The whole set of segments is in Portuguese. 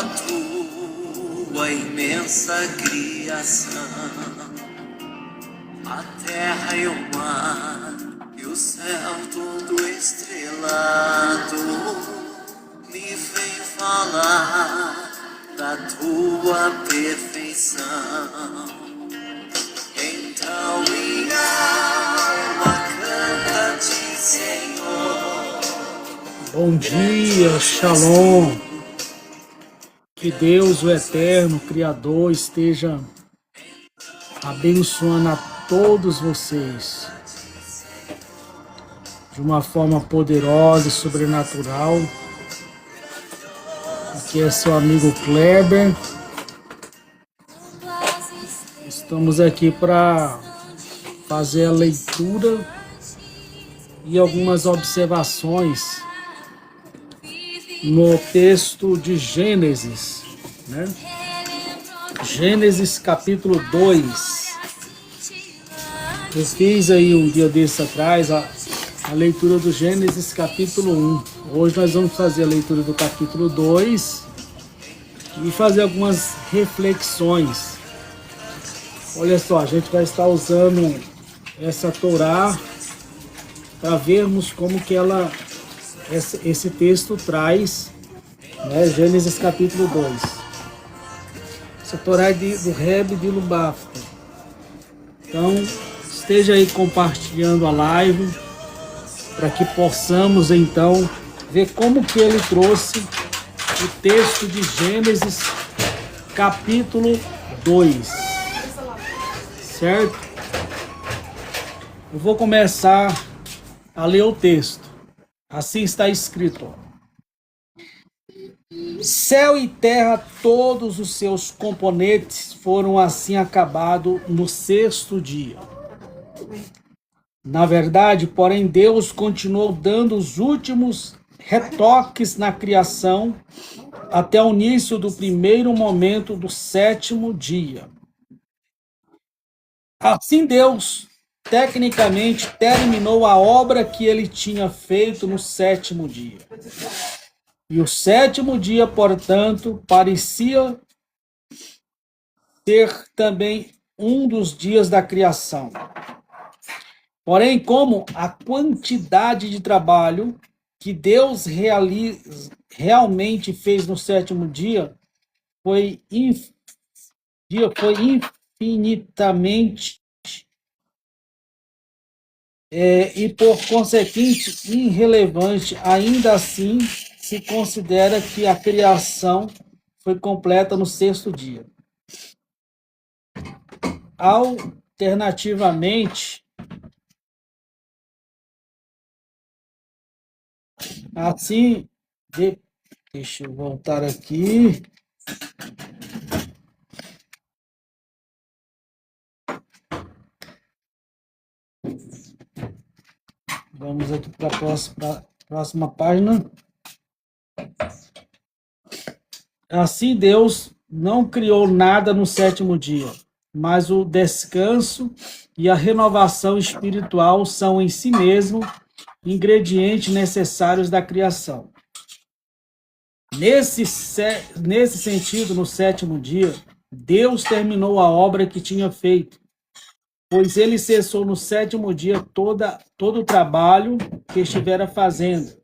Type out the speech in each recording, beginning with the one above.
tua imensa criação, a terra e o mar e o céu todo estrelado, me vem falar da tua perfeição. Então minha alma canta-te, Senhor. Bom dia, Shalom. Que Deus, o Eterno, Criador, esteja abençoando a todos vocês de uma forma poderosa e sobrenatural. Aqui é seu amigo Kleber. Estamos aqui para fazer a leitura e algumas observações no texto de Gênesis, né? Gênesis capítulo 2. Eu fiz aí um dia desse atrás a leitura do Gênesis capítulo 1. Hoje nós vamos fazer a leitura do capítulo 2 e fazer algumas reflexões. Olha só, a gente vai estar usando essa Torá para vermos como que esse texto traz, né, Gênesis capítulo 2. Essa Torá é do Rebbe de Lubavitch. Então, esteja aí compartilhando a live, para que possamos, então, ver como que ele trouxe o texto de Gênesis capítulo 2. Certo? Eu vou começar a ler o texto. Assim está escrito: céu e terra, todos os seus componentes foram assim acabados no sexto dia. Na verdade, porém, Deus continuou dando os últimos retoques na criação até o início do primeiro momento do sétimo dia. Assim, Deus tecnicamente terminou a obra que ele tinha feito no sétimo dia. E o sétimo dia, portanto, parecia ser também um dos dias da criação. Porém, como a quantidade de trabalho que Deus realmente fez no sétimo dia foi infinitamente e, por consequente, irrelevante, ainda assim se considera que a criação foi completa no sexto dia. Alternativamente, assim, deixa eu voltar aqui. Vamos aqui para a próxima página. Assim, Deus não criou nada no sétimo dia, mas o descanso e a renovação espiritual são em si mesmo ingredientes necessários da criação. Nesse sentido, no sétimo dia, Deus terminou a obra que tinha feito, pois ele cessou no sétimo dia todo o trabalho que estivera fazendo.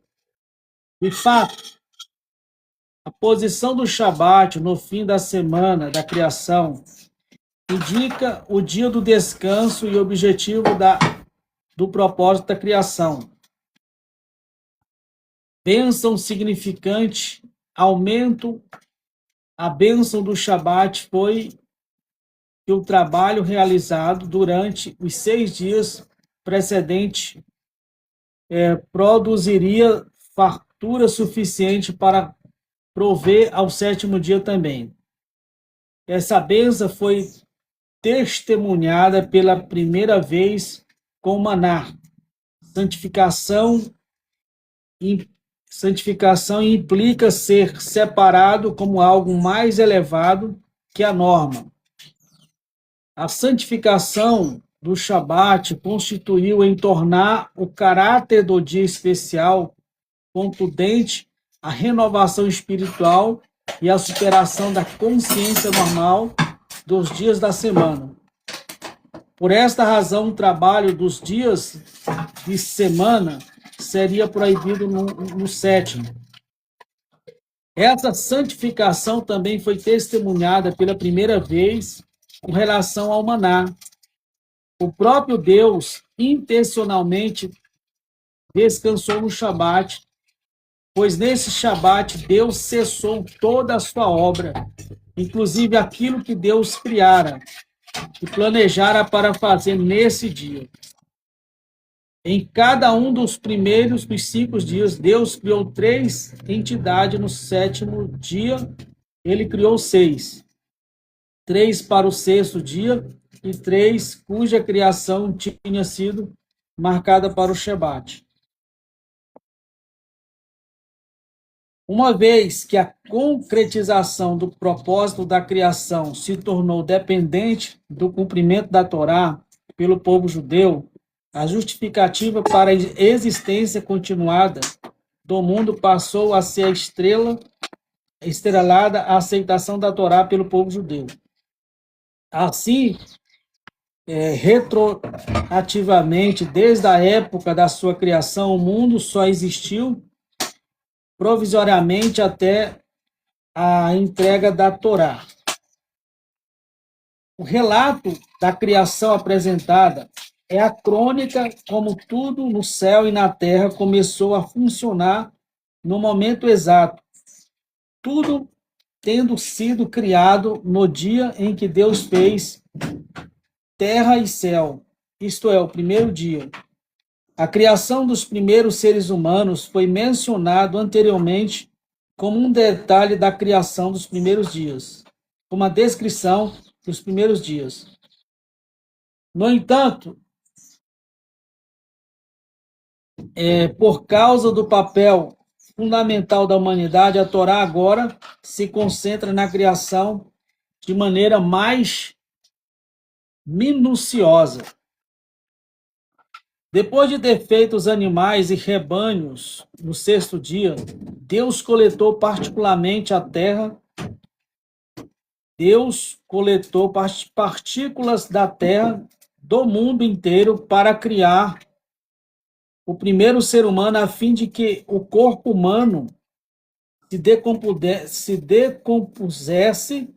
De fato, a posição do Shabat no fim da semana da criação indica o dia do descanso e objetivo do propósito da criação. Bênção significante, aumento. A bênção do Shabat foi que o trabalho realizado durante os 6 dias precedentes produziria fartura suficiente para prover ao sétimo dia também. Essa bênção foi testemunhada pela primeira vez com o maná. Santificação implica ser separado como algo mais elevado que a norma. A santificação do Shabat constituiu em tornar o caráter do dia especial, concludente, a renovação espiritual e a superação da consciência normal dos dias da semana. Por esta razão, o trabalho dos dias de semana seria proibido no sétimo. Essa santificação também foi testemunhada pela primeira vez com relação ao maná. O próprio Deus intencionalmente descansou no Shabat, pois nesse Shabat Deus cessou toda a sua obra, inclusive aquilo que Deus criara e planejara para fazer nesse dia. Em cada um dos primeiros dos 5 dias, Deus criou 3 entidades. No 7º dia, ele criou 6. 3 para o 6º dia e 3 cuja criação tinha sido marcada para o Shabat. Uma vez que a concretização do propósito da criação se tornou dependente do cumprimento da Torá pelo povo judeu, a justificativa para a existência continuada do mundo passou a ser estrelada a aceitação da Torá pelo povo judeu. Assim, retroativamente, desde a época da sua criação, o mundo só existiu provisoriamente até a entrega da Torá. O relato da criação apresentada é a crônica como tudo no céu e na terra começou a funcionar no momento exato, tudo tendo sido criado no dia em que Deus fez terra e céu, isto é, o primeiro dia. A criação dos primeiros seres humanos foi mencionado anteriormente como um detalhe da criação dos primeiros dias, como a descrição dos primeiros dias. No entanto, por causa do papel fundamental da humanidade, a Torá agora se concentra na criação de maneira mais minuciosa. Depois de ter feito os animais e rebanhos no 6º dia, Deus coletou particularmente a terra. Deus coletou partículas da terra do mundo inteiro para criar o primeiro ser humano, a fim de que o corpo humano se decompusesse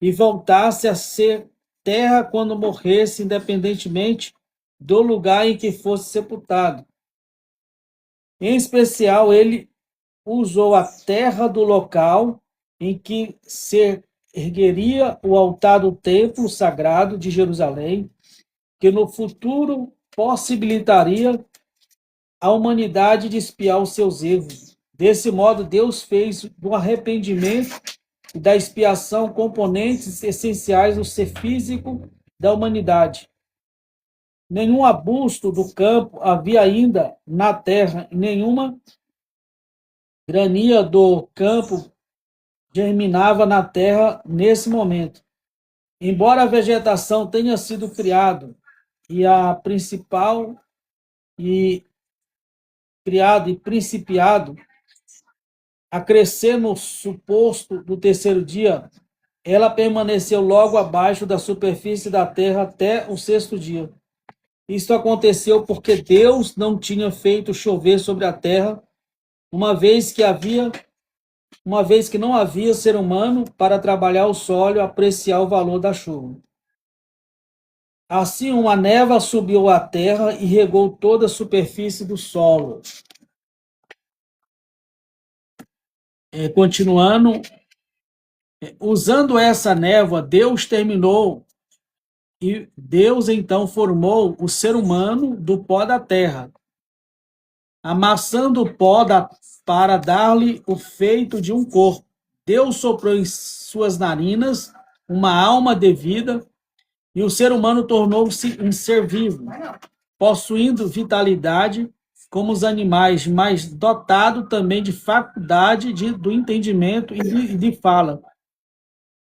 e voltasse a ser terra quando morresse, independentemente do lugar em que fosse sepultado. Em especial, ele usou a terra do local em que se ergueria o altar do templo sagrado de Jerusalém, que no futuro possibilitaria a humanidade de expiar os seus erros. Desse modo, Deus fez do arrependimento e da expiação componentes essenciais do ser físico da humanidade. Nenhum arbusto do campo havia ainda na terra, e nenhuma grania do campo germinava na terra nesse momento. Embora a vegetação tenha sido criada principiado a crescer no suposto do 3º dia, ela permaneceu logo abaixo da superfície da terra até o 6º dia. Isto aconteceu porque Deus não tinha feito chover sobre a terra, uma vez que não havia ser humano para trabalhar o solo e apreciar o valor da chuva. Assim, uma névoa subiu à terra e regou toda a superfície do solo. Continuando, usando essa névoa, Deus então formou o ser humano do pó da terra, amassando o pó para dar-lhe o feito de um corpo. Deus soprou em suas narinas uma alma de vida, e o ser humano tornou-se um ser vivo, possuindo vitalidade como os animais, mas dotado também de faculdade do entendimento e de fala.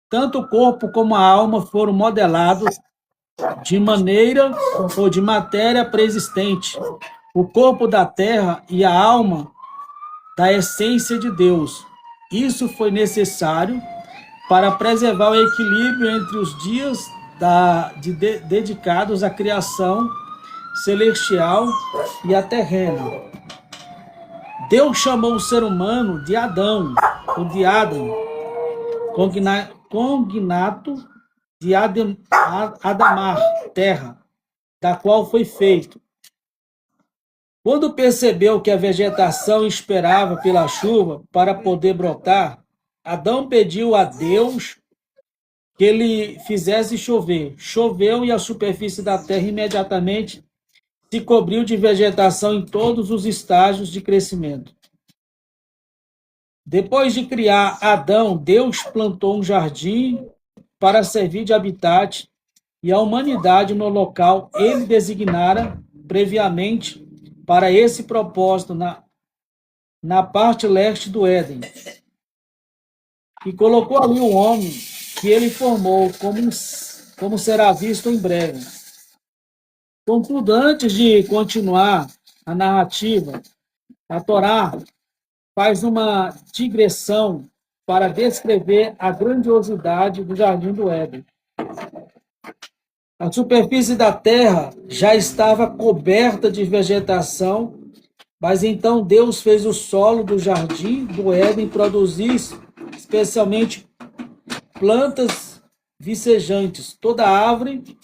Tanto o corpo como a alma foram modelados de matéria preexistente, o corpo da terra e a alma da essência de Deus. Isso foi necessário para preservar o equilíbrio entre os dias dedicados à criação celestial e a terrena. Deus chamou o ser humano de Adão, ou de Adam, cognato de Adamar, terra, da qual foi feito. Quando percebeu que a vegetação esperava pela chuva para poder brotar, Adão pediu a Deus que ele fizesse chover. Choveu e a superfície da terra imediatamente se cobriu de vegetação em todos os estágios de crescimento. Depois de criar Adão, Deus plantou um jardim para servir de habitat e a humanidade no local ele designara previamente para esse propósito na parte leste do Éden. E colocou ali o homem que ele formou, como será visto em breve. Contudo, antes de continuar a narrativa, a Torá faz uma digressão para descrever a grandiosidade do Jardim do Éden. A superfície da terra já estava coberta de vegetação, mas então Deus fez o solo do Jardim do Éden produzir especialmente plantas vicejantes, toda árvore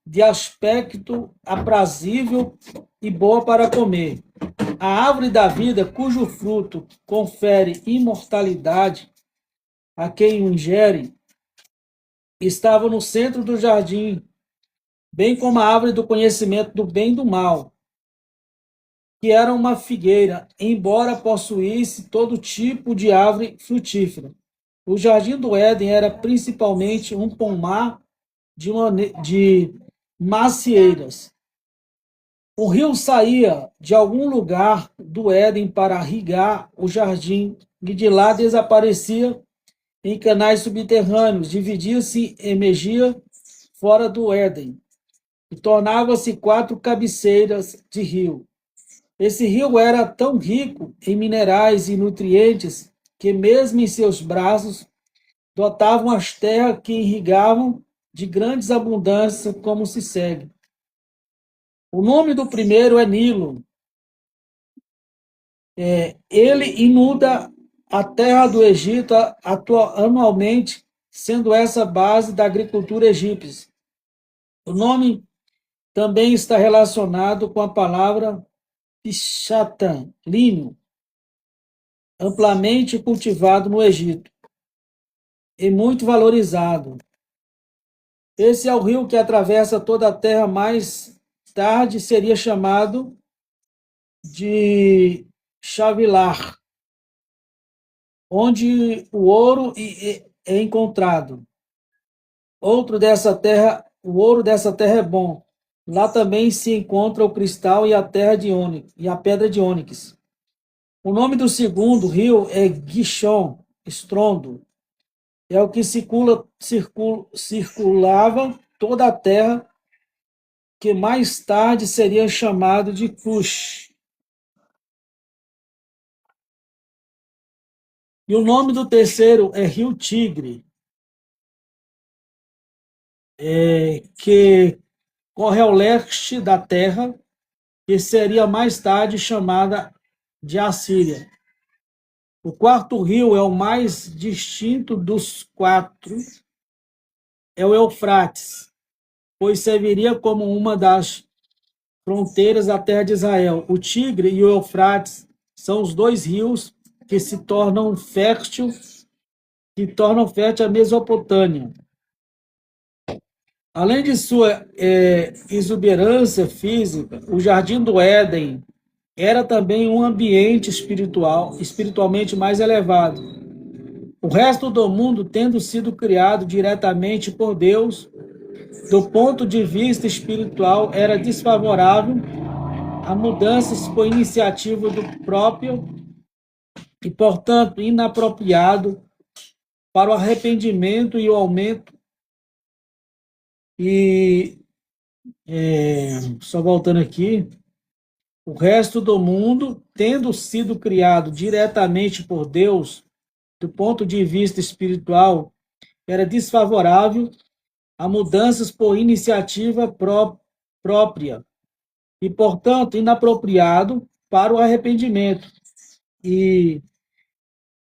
de aspecto aprazível e boa para comer. A árvore da vida, cujo fruto confere imortalidade a quem o ingere, estava no centro do jardim, bem como a árvore do conhecimento do bem e do mal, que era uma figueira, embora possuísse todo tipo de árvore frutífera. O jardim do Éden era principalmente um pomar de macieiras. O rio saía de algum lugar do Éden para irrigar o jardim e de lá desaparecia em canais subterrâneos, dividia-se e emergia fora do Éden e tornava-se 4 cabeceiras de rio. Esse rio era tão rico em minerais e nutrientes que mesmo em seus braços dotavam as terras que irrigavam de grandes abundâncias, como se segue. O nome do primeiro é Nilo. Ele inunda a terra do Egito anualmente, sendo essa a base da agricultura egípcia. O nome também está relacionado com a palavra Pishatan, linho, amplamente cultivado no Egito e muito valorizado. Esse é o rio que atravessa toda a terra, mais tarde seria chamado de Chavilar, onde o ouro é encontrado. O ouro dessa terra é bom. Lá também se encontra o cristal e a pedra de ônix. O nome do segundo rio é Gishon, estrondo. É o que circulava toda a terra, que mais tarde seria chamado de Cush. E o nome do terceiro é Rio Tigre, que corre ao leste da terra, que seria mais tarde chamada de Assíria. O quarto rio é o mais distinto dos 4, é o Eufrates, pois serviria como uma das fronteiras da terra de Israel. O Tigre e o Eufrates são os 2 rios que tornam fértil a Mesopotâmia. Além de sua exuberância física, o Jardim do Éden era também um ambiente espiritualmente mais elevado. O resto do mundo, tendo sido criado diretamente por Deus, do ponto de vista espiritual, era desfavorável a mudanças por iniciativa do próprio e, portanto, inapropriado para o arrependimento e o aumento. E, só voltando aqui, o resto do mundo, tendo sido criado diretamente por Deus, do ponto de vista espiritual, era desfavorável a mudanças por iniciativa própria e, portanto, inapropriado para o arrependimento e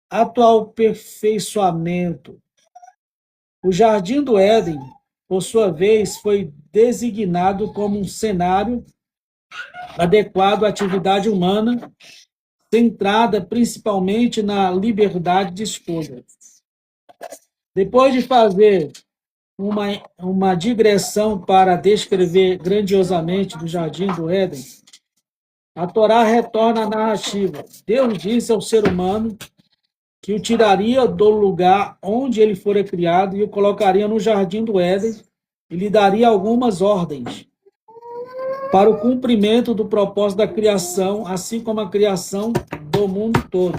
atual aperfeiçoamento. O Jardim do Éden, por sua vez, foi designado como um cenário adequado à atividade humana, centrada principalmente na liberdade de escolha. Depois de fazer uma digressão para descrever grandiosamente do Jardim do Éden, a Torá retorna à narrativa. Deus disse ao ser humano que o tiraria do lugar onde ele fora criado e o colocaria no Jardim do Éden e lhe daria algumas ordens para o cumprimento do propósito da criação, assim como a criação do mundo todo.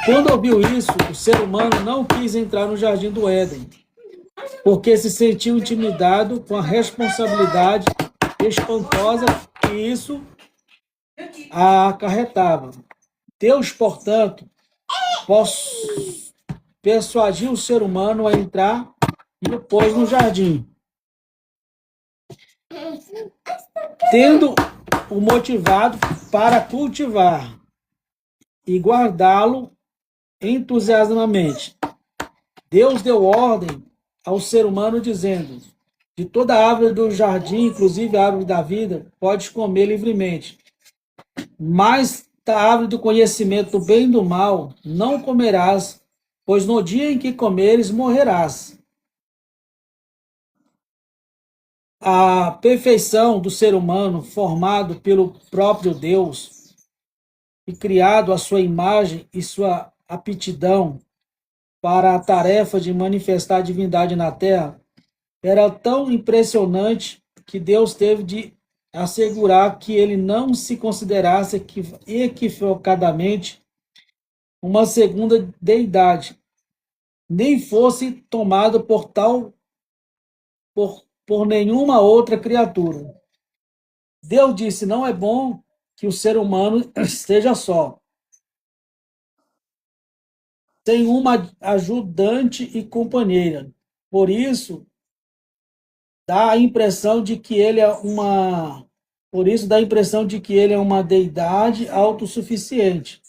Quando ouviu isso, o ser humano não quis entrar no Jardim do Éden, porque se sentiu intimidado com a responsabilidade espantosa que isso acarretava. Deus, portanto, persuadiu o ser humano a entrar e o pôs no jardim, tendo o motivado para cultivar e guardá-lo entusiasmamente. Deus deu ordem ao ser humano dizendo: de toda árvore do jardim, inclusive a árvore da vida, podes comer livremente, mas da árvore do conhecimento do bem e do mal não comerás, pois no dia em que comeres morrerás. A perfeição do ser humano, formado pelo próprio Deus e criado à sua imagem e sua aptidão para a tarefa de manifestar a divindade na terra, era tão impressionante que Deus teve de assegurar que ele não se considerasse equivocadamente uma segunda deidade, nem fosse tomado por nenhuma outra criatura. Deus disse: não é bom que o ser humano esteja só, sem uma ajudante e companheira. Por isso, dá a impressão de que ele é uma deidade autossuficiente,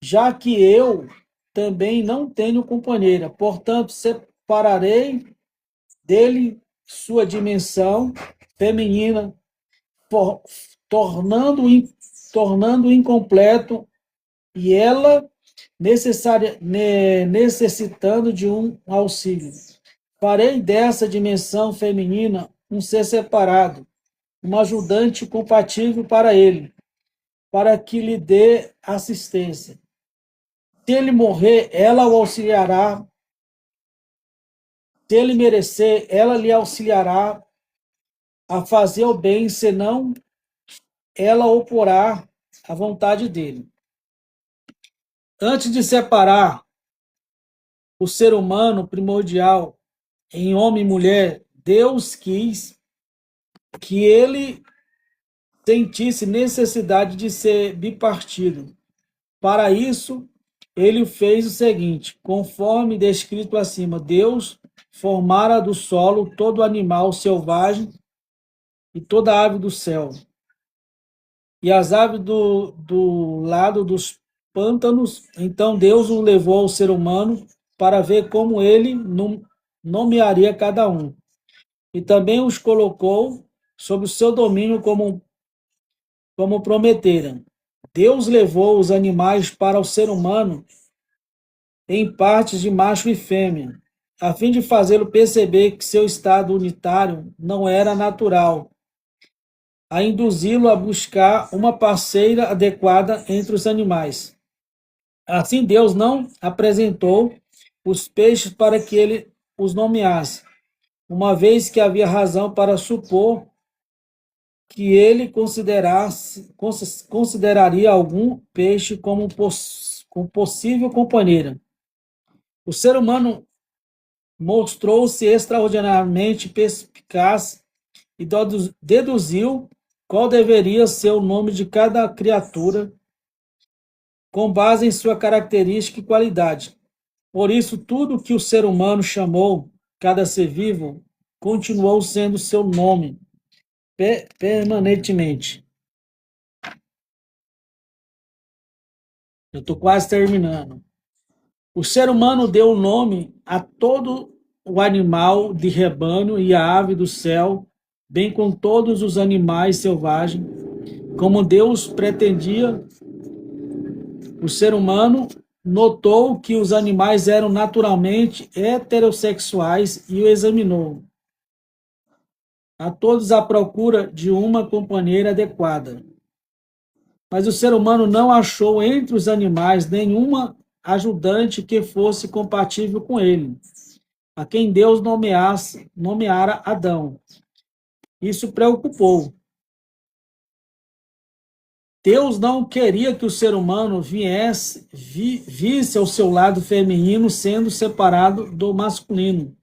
já que eu também não tenho companheira. Portanto, separarei dele sua dimensão feminina, tornando incompleto e ela necessitando de um auxílio. Farei dessa dimensão feminina um ser separado, um ajudante compatível para ele, para que lhe dê assistência. Se ele morrer, ela o auxiliará. Se ele merecer, ela lhe auxiliará a fazer o bem, senão ela oporá à vontade dele. Antes de separar o ser humano primordial em homem e mulher, Deus quis que ele sentisse necessidade de ser bipartido. Para isso, ele fez o seguinte: conforme descrito acima, Deus formara do solo todo animal selvagem e toda ave do céu, e as aves do lado dos pântanos. Então Deus o levou ao ser humano para ver como ele nomearia cada um. E também os colocou sob o seu domínio como prometeram. Deus levou os animais para o ser humano em partes de macho e fêmea, a fim de fazê-lo perceber que seu estado unitário não era natural, a induzi-lo a buscar uma parceira adequada entre os animais. Assim, Deus não apresentou os peixes para que ele os nomeasse, uma vez que havia razão para supor que ele consideraria algum peixe como possível companheira. O ser humano mostrou-se extraordinariamente perspicaz e deduziu qual deveria ser o nome de cada criatura com base em sua característica e qualidade. Por isso, tudo que o ser humano chamou cada ser vivo continuou sendo seu nome permanentemente. Eu estou quase terminando. O ser humano deu o nome a todo o animal de rebanho e a ave do céu, bem com todos os animais selvagens, como Deus pretendia. O ser humano notou que os animais eram naturalmente heterossexuais e o examinou, a todos à procura de uma companheira adequada. Mas o ser humano não achou entre os animais nenhuma ajudante que fosse compatível com ele, a quem Deus nomeara Adão. Isso preocupou. Deus não queria que o ser humano visse o seu lado feminino sendo separado do masculino.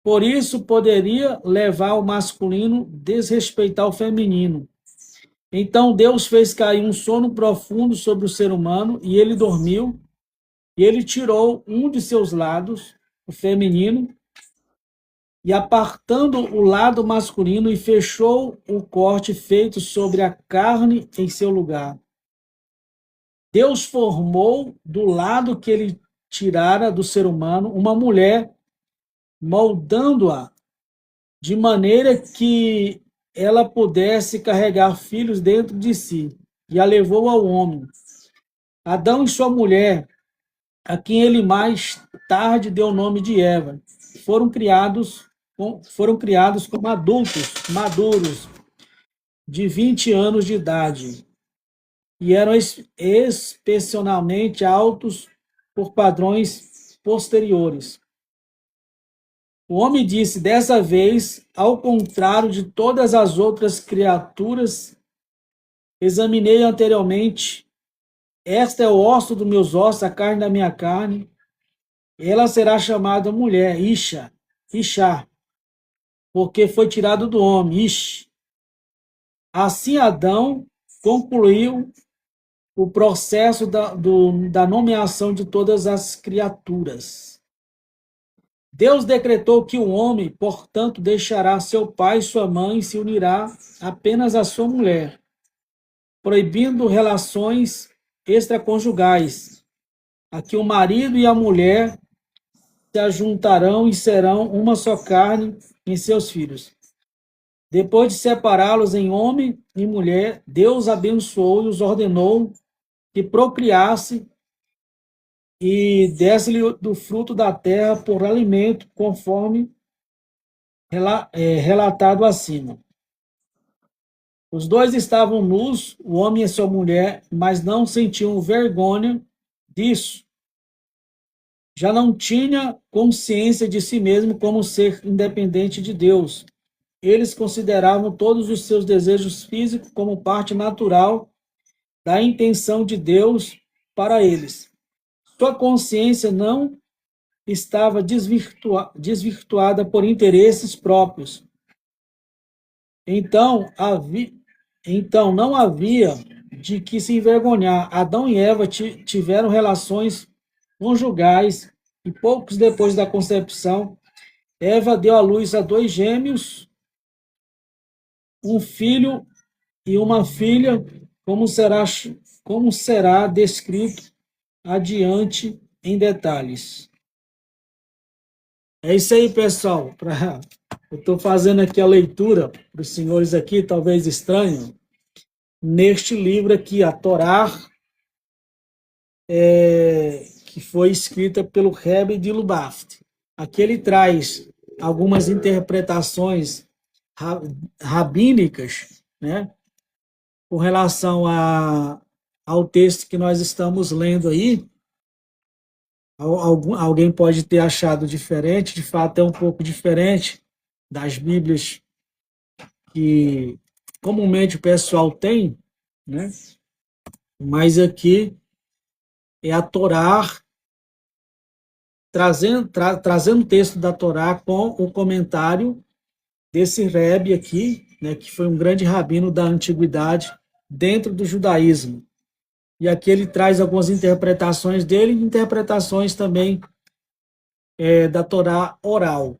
Por isso, poderia levar o masculino a desrespeitar o feminino. Então, Deus fez cair um sono profundo sobre o ser humano e ele dormiu. E ele tirou um de seus lados, o feminino, e apartando o lado masculino e fechou o corte feito sobre a carne em seu lugar. Deus formou do lado que ele tirara do ser humano uma mulher, moldando-a de maneira que ela pudesse carregar filhos dentro de si, e a levou ao homem. Adão e sua mulher, a quem ele mais tarde deu o nome de Eva, foram criados como adultos maduros de 20 anos de idade e eram excepcionalmente altos por padrões posteriores. O homem disse, dessa vez, ao contrário de todas as outras criaturas, examinei anteriormente, esta é o osso dos meus ossos, a carne da minha carne, ela será chamada mulher, Isha, porque foi tirado do homem, Ish. Assim Adão concluiu o processo da nomeação de todas as criaturas. Deus decretou que o homem, portanto, deixará seu pai e sua mãe e se unirá apenas à sua mulher, proibindo relações extraconjugais. Aqui o marido e a mulher se ajuntarão e serão uma só carne em seus filhos. Depois de separá-los em homem e mulher, Deus abençoou e os ordenou que procriasse e desse-lhe do fruto da terra por alimento, conforme relatado acima. Os dois estavam nus, o homem e sua mulher, mas não sentiam vergonha disso. Já não tinha consciência de si mesmo como ser independente de Deus. Eles consideravam todos os seus desejos físicos como parte natural da intenção de Deus para eles. Sua consciência não estava desvirtuada por interesses próprios. Então não havia de que se envergonhar. Adão e Eva tiveram relações conjugais e poucos depois da concepção, Eva deu à luz a 2 gêmeos, um filho e uma filha, como será descrito adiante em detalhes. É isso aí, pessoal. Eu estou fazendo aqui a leitura para os senhores aqui, talvez estranho, neste livro aqui, a Torá, que foi escrita pelo Rebbe de Lubaft. Aqui ele traz algumas interpretações rabínicas, né, com relação ao texto que nós estamos lendo aí. Alguém pode ter achado diferente, de fato é um pouco diferente das Bíblias que comumente o pessoal tem, né? Mas aqui é a Torá, trazendo o texto da Torá com o comentário desse Rebbe aqui, né, que foi um grande rabino da antiguidade dentro do judaísmo. E aqui ele traz algumas interpretações dele e interpretações também da Torá oral,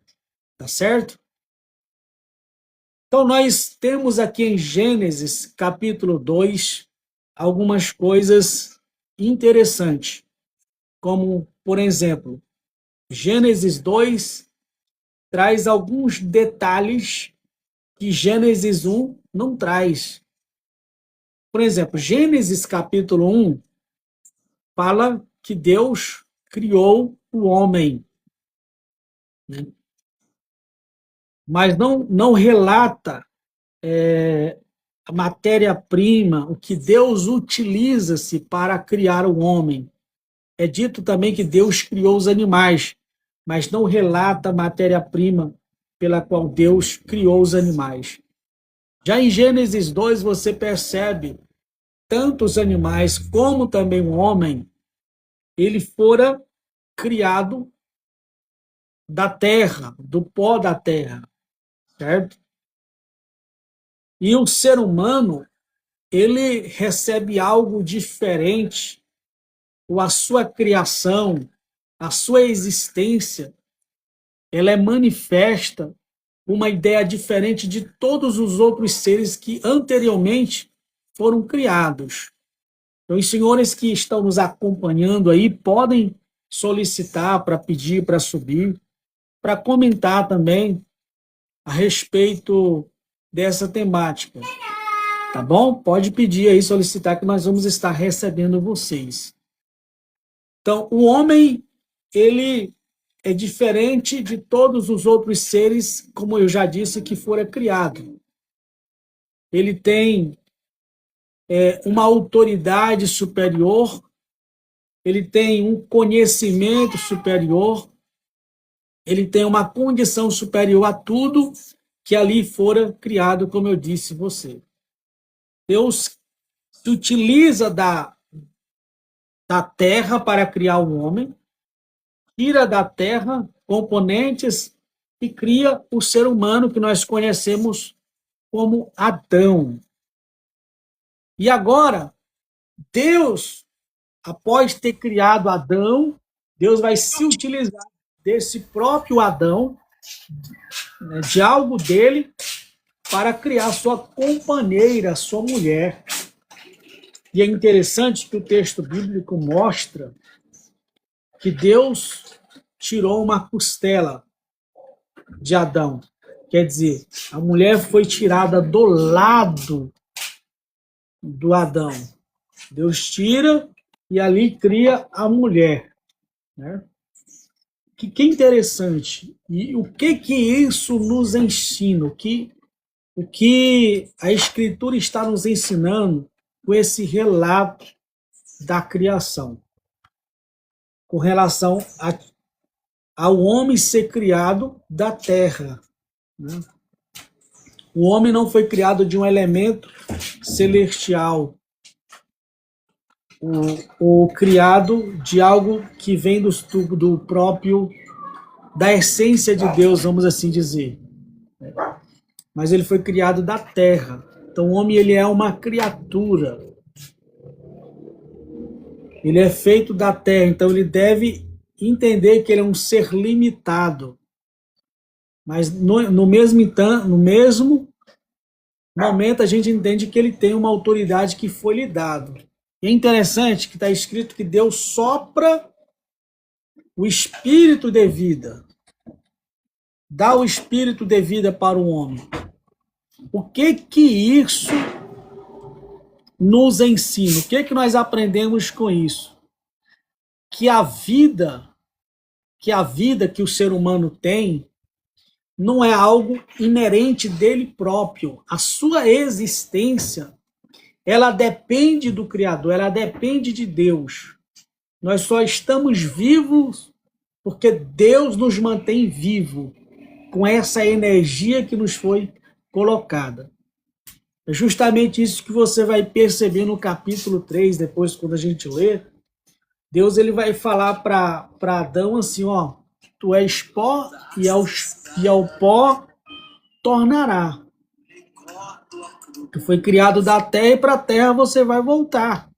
tá certo? Então, nós temos aqui em Gênesis, capítulo 2, algumas coisas interessantes, como, por exemplo, Gênesis 2 traz alguns detalhes que Gênesis 1 não traz. Por exemplo, Gênesis capítulo 1 fala que Deus criou o homem, né? Mas não relata a matéria-prima, o que Deus utiliza-se para criar o homem. É dito também que Deus criou os animais, mas não relata a matéria-prima pela qual Deus criou os animais. Já em Gênesis 2 você percebe tanto os animais como também o homem, ele fora criado da terra, do pó da terra, certo? E o ser humano, ele recebe algo diferente, ou a sua criação, a sua existência, ela é manifesta uma ideia diferente de todos os outros seres que anteriormente foram criados. Então, os senhores que estão nos acompanhando aí podem solicitar para pedir para subir, para comentar também a respeito dessa temática. Tá bom? Pode pedir aí, solicitar, que nós vamos estar recebendo vocês. Então, o homem, ele é diferente de todos os outros seres, como eu já disse, que fora criado. Ele tem uma autoridade superior, ele tem um conhecimento superior, ele tem uma condição superior a tudo que ali fora criado, como eu disse você. Deus se utiliza da terra para criar o homem, tira da terra componentes e cria o ser humano que nós conhecemos como Adão. E agora, Deus, após ter criado Adão, Deus vai se utilizar desse próprio Adão, né, de algo dele, para criar sua companheira, sua mulher. E é interessante que o texto bíblico mostra que Deus tirou uma costela de Adão. Quer dizer, a mulher foi tirada do lado do Adão. Deus tira e ali cria a mulher, né? Que interessante. E o que isso nos ensina? O que a Escritura está nos ensinando com esse relato da criação, com relação ao homem ser criado da terra, né? O homem não foi criado de um elemento celestial, ou criado de algo que vem do próprio, da essência de Deus, vamos assim dizer. Mas ele foi criado da terra. Então o homem, ele é uma criatura. Ele é feito da terra, então ele deve entender que ele é um ser limitado. Mas no mesmo momento a gente entende que ele tem uma autoridade que foi lhe dado. E é interessante que está escrito que Deus sopra o espírito de vida. Dá o espírito de vida para o homem. O que isso nos ensina? O que nós aprendemos com isso? Que a vida que o ser humano tem não é algo inerente dele próprio. A sua existência, ela depende do Criador, ela depende de Deus. Nós só estamos vivos porque Deus nos mantém vivo com essa energia que nos foi colocada. É justamente isso que você vai perceber no capítulo 3, depois quando a gente lê. Deus, ele vai falar para Adão assim, ó, tu és pó e ao pó tornará. Tu foi criado da terra e para a terra você vai voltar.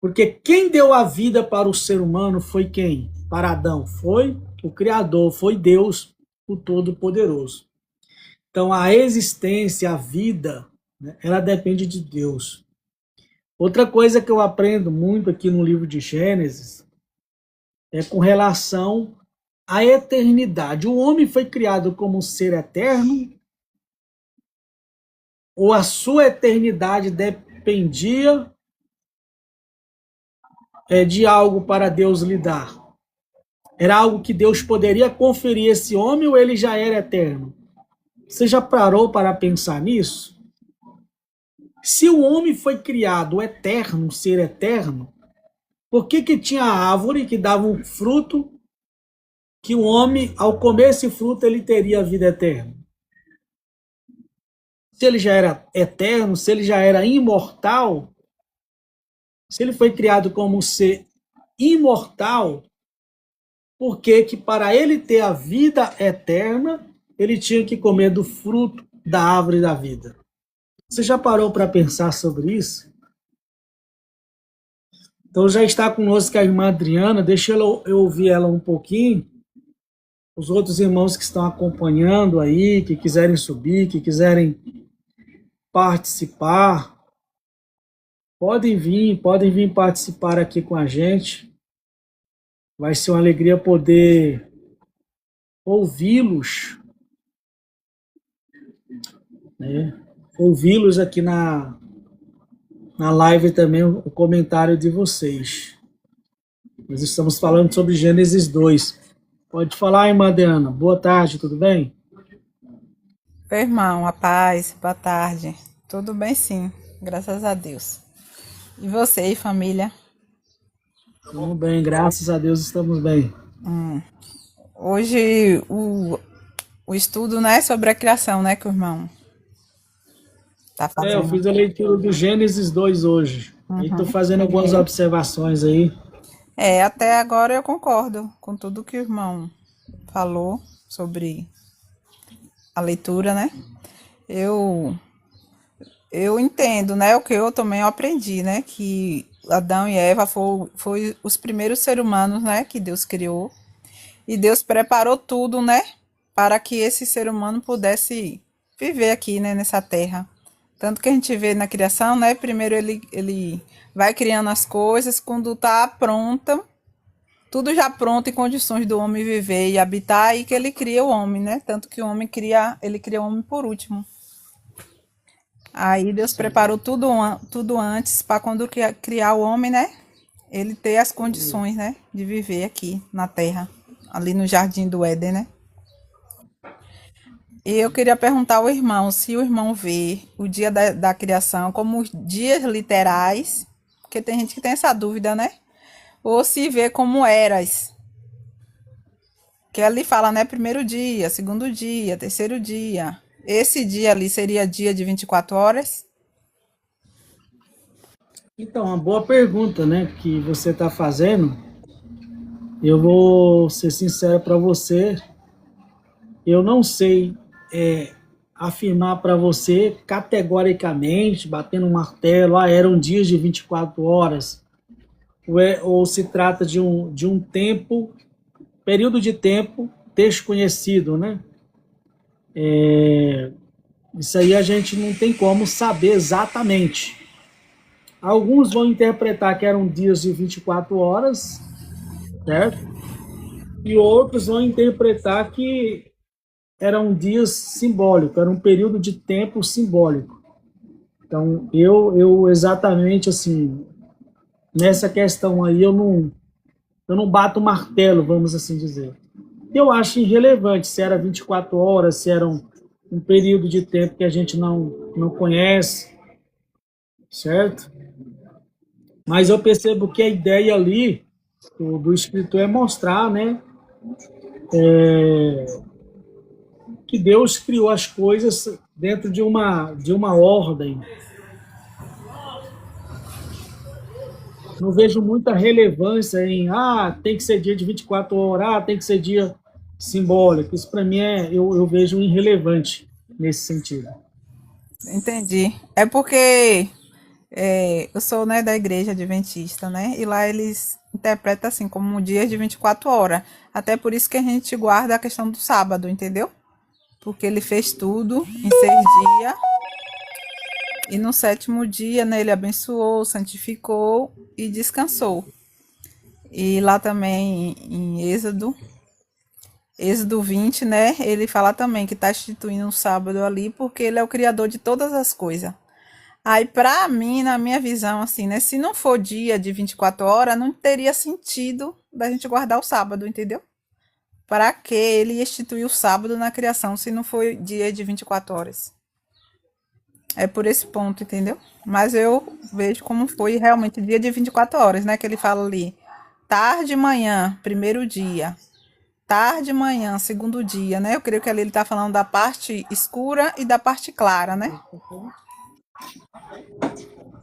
Porque quem deu a vida para o ser humano foi quem? Para Adão. Foi o Criador, foi Deus, o Todo-Poderoso. Então, a existência, a vida, né, ela depende de Deus. Outra coisa que eu aprendo muito aqui no livro de Gênesis é com relação à eternidade. O homem foi criado como um ser eterno ou a sua eternidade dependia de algo para Deus lhe dar? Era algo que Deus poderia conferir a esse homem ou ele já era eterno? Você já parou para pensar nisso? Se o homem foi criado eterno, um ser eterno, por que tinha a árvore que dava um fruto que o homem, ao comer esse fruto, ele teria a vida eterna? Se ele já era eterno, se ele já era imortal, se ele foi criado como um ser imortal, por que para ele ter a vida eterna, ele tinha que comer do fruto da árvore da vida? Você já parou para pensar sobre isso? Então já está conosco a irmã Adriana, deixa eu ouvir ela um pouquinho. Os outros irmãos que estão acompanhando aí, que quiserem subir, que quiserem participar, podem vir participar aqui com a gente. Vai ser uma alegria poder ouvi-los, né? Ouvi-los aqui na live também, o comentário de vocês. Nós estamos falando sobre Gênesis 2. Pode falar, irmã Adriana. Boa tarde, tudo bem? Oi, irmão, a paz, boa tarde. Tudo bem, sim, graças a Deus. E você e família? Tudo bem, graças a Deus estamos bem. Hoje o estudo, né, sobre a criação, né, que o irmão tá Eu fazendo. fiz a leitura do Gênesis 2 hoje. E estou fazendo algumas observações aí. Até agora eu concordo com tudo que o irmão falou sobre a leitura, né? Eu entendo, né, o que eu também aprendi, né, que Adão e Eva foi os primeiros seres humanos, né, que Deus criou. E Deus preparou tudo, né, para que esse ser humano pudesse viver aqui, né, nessa terra. Tanto que a gente vê na criação, né, primeiro ele vai criando as coisas, quando tá pronta, tudo já pronto em condições do homem viver e habitar, aí que ele cria o homem, né, tanto que o homem ele cria o homem por último. Aí Deus preparou tudo antes para quando criar o homem, né, ele ter as condições, né, de viver aqui na terra, ali no Jardim do Éden, né. E eu queria perguntar ao irmão se o irmão vê o dia da criação como os dias literais, porque tem gente que tem essa dúvida, né? Ou se vê como eras. Que ali fala, né? Primeiro dia, segundo dia, terceiro dia. Esse dia ali seria dia de 24 horas? Então, uma boa pergunta, né, que você está fazendo. Eu vou ser sincero para você. Eu não sei afirmar para você categoricamente, batendo um martelo, eram dias de 24 horas, ou se trata de um tempo, período de tempo desconhecido, né? Isso aí a gente não tem como saber exatamente. Alguns vão interpretar que eram dias de 24 horas, certo? E outros vão interpretar que eram dias simbólicos, era um período de tempo simbólico. Então, eu exatamente assim, nessa questão aí, eu não bato martelo, vamos assim dizer. Eu acho irrelevante se era 24 horas, se era um período de tempo que a gente não conhece, certo? Mas eu percebo que a ideia ali do escritor é mostrar, né, que Deus criou as coisas dentro de uma ordem. Não vejo muita relevância em, tem que ser dia de 24 horas, tem que ser dia simbólico. Isso para mim eu vejo irrelevante nesse sentido. Entendi. É porque Eu sou, né, da igreja adventista, né? E lá eles interpretam assim como um dia de 24 horas. Até por isso que a gente guarda a questão do sábado, entendeu? Porque ele fez tudo em 6 dias. E no sétimo dia, né, ele abençoou, santificou e descansou. E lá também em Êxodo 20, né, ele fala também que está instituindo um sábado ali porque ele é o criador de todas as coisas. Aí, pra mim, na minha visão, assim, né, se não for dia de 24 horas, não teria sentido da gente guardar o sábado, entendeu? Para que ele instituiu o sábado na criação se não for dia de 24 horas? É por esse ponto, entendeu? Mas eu vejo como foi realmente dia de 24 horas, né? Que ele fala ali, tarde e manhã, primeiro dia, tarde e manhã, segundo dia, né? Eu creio que ali ele está falando da parte escura e da parte clara, né?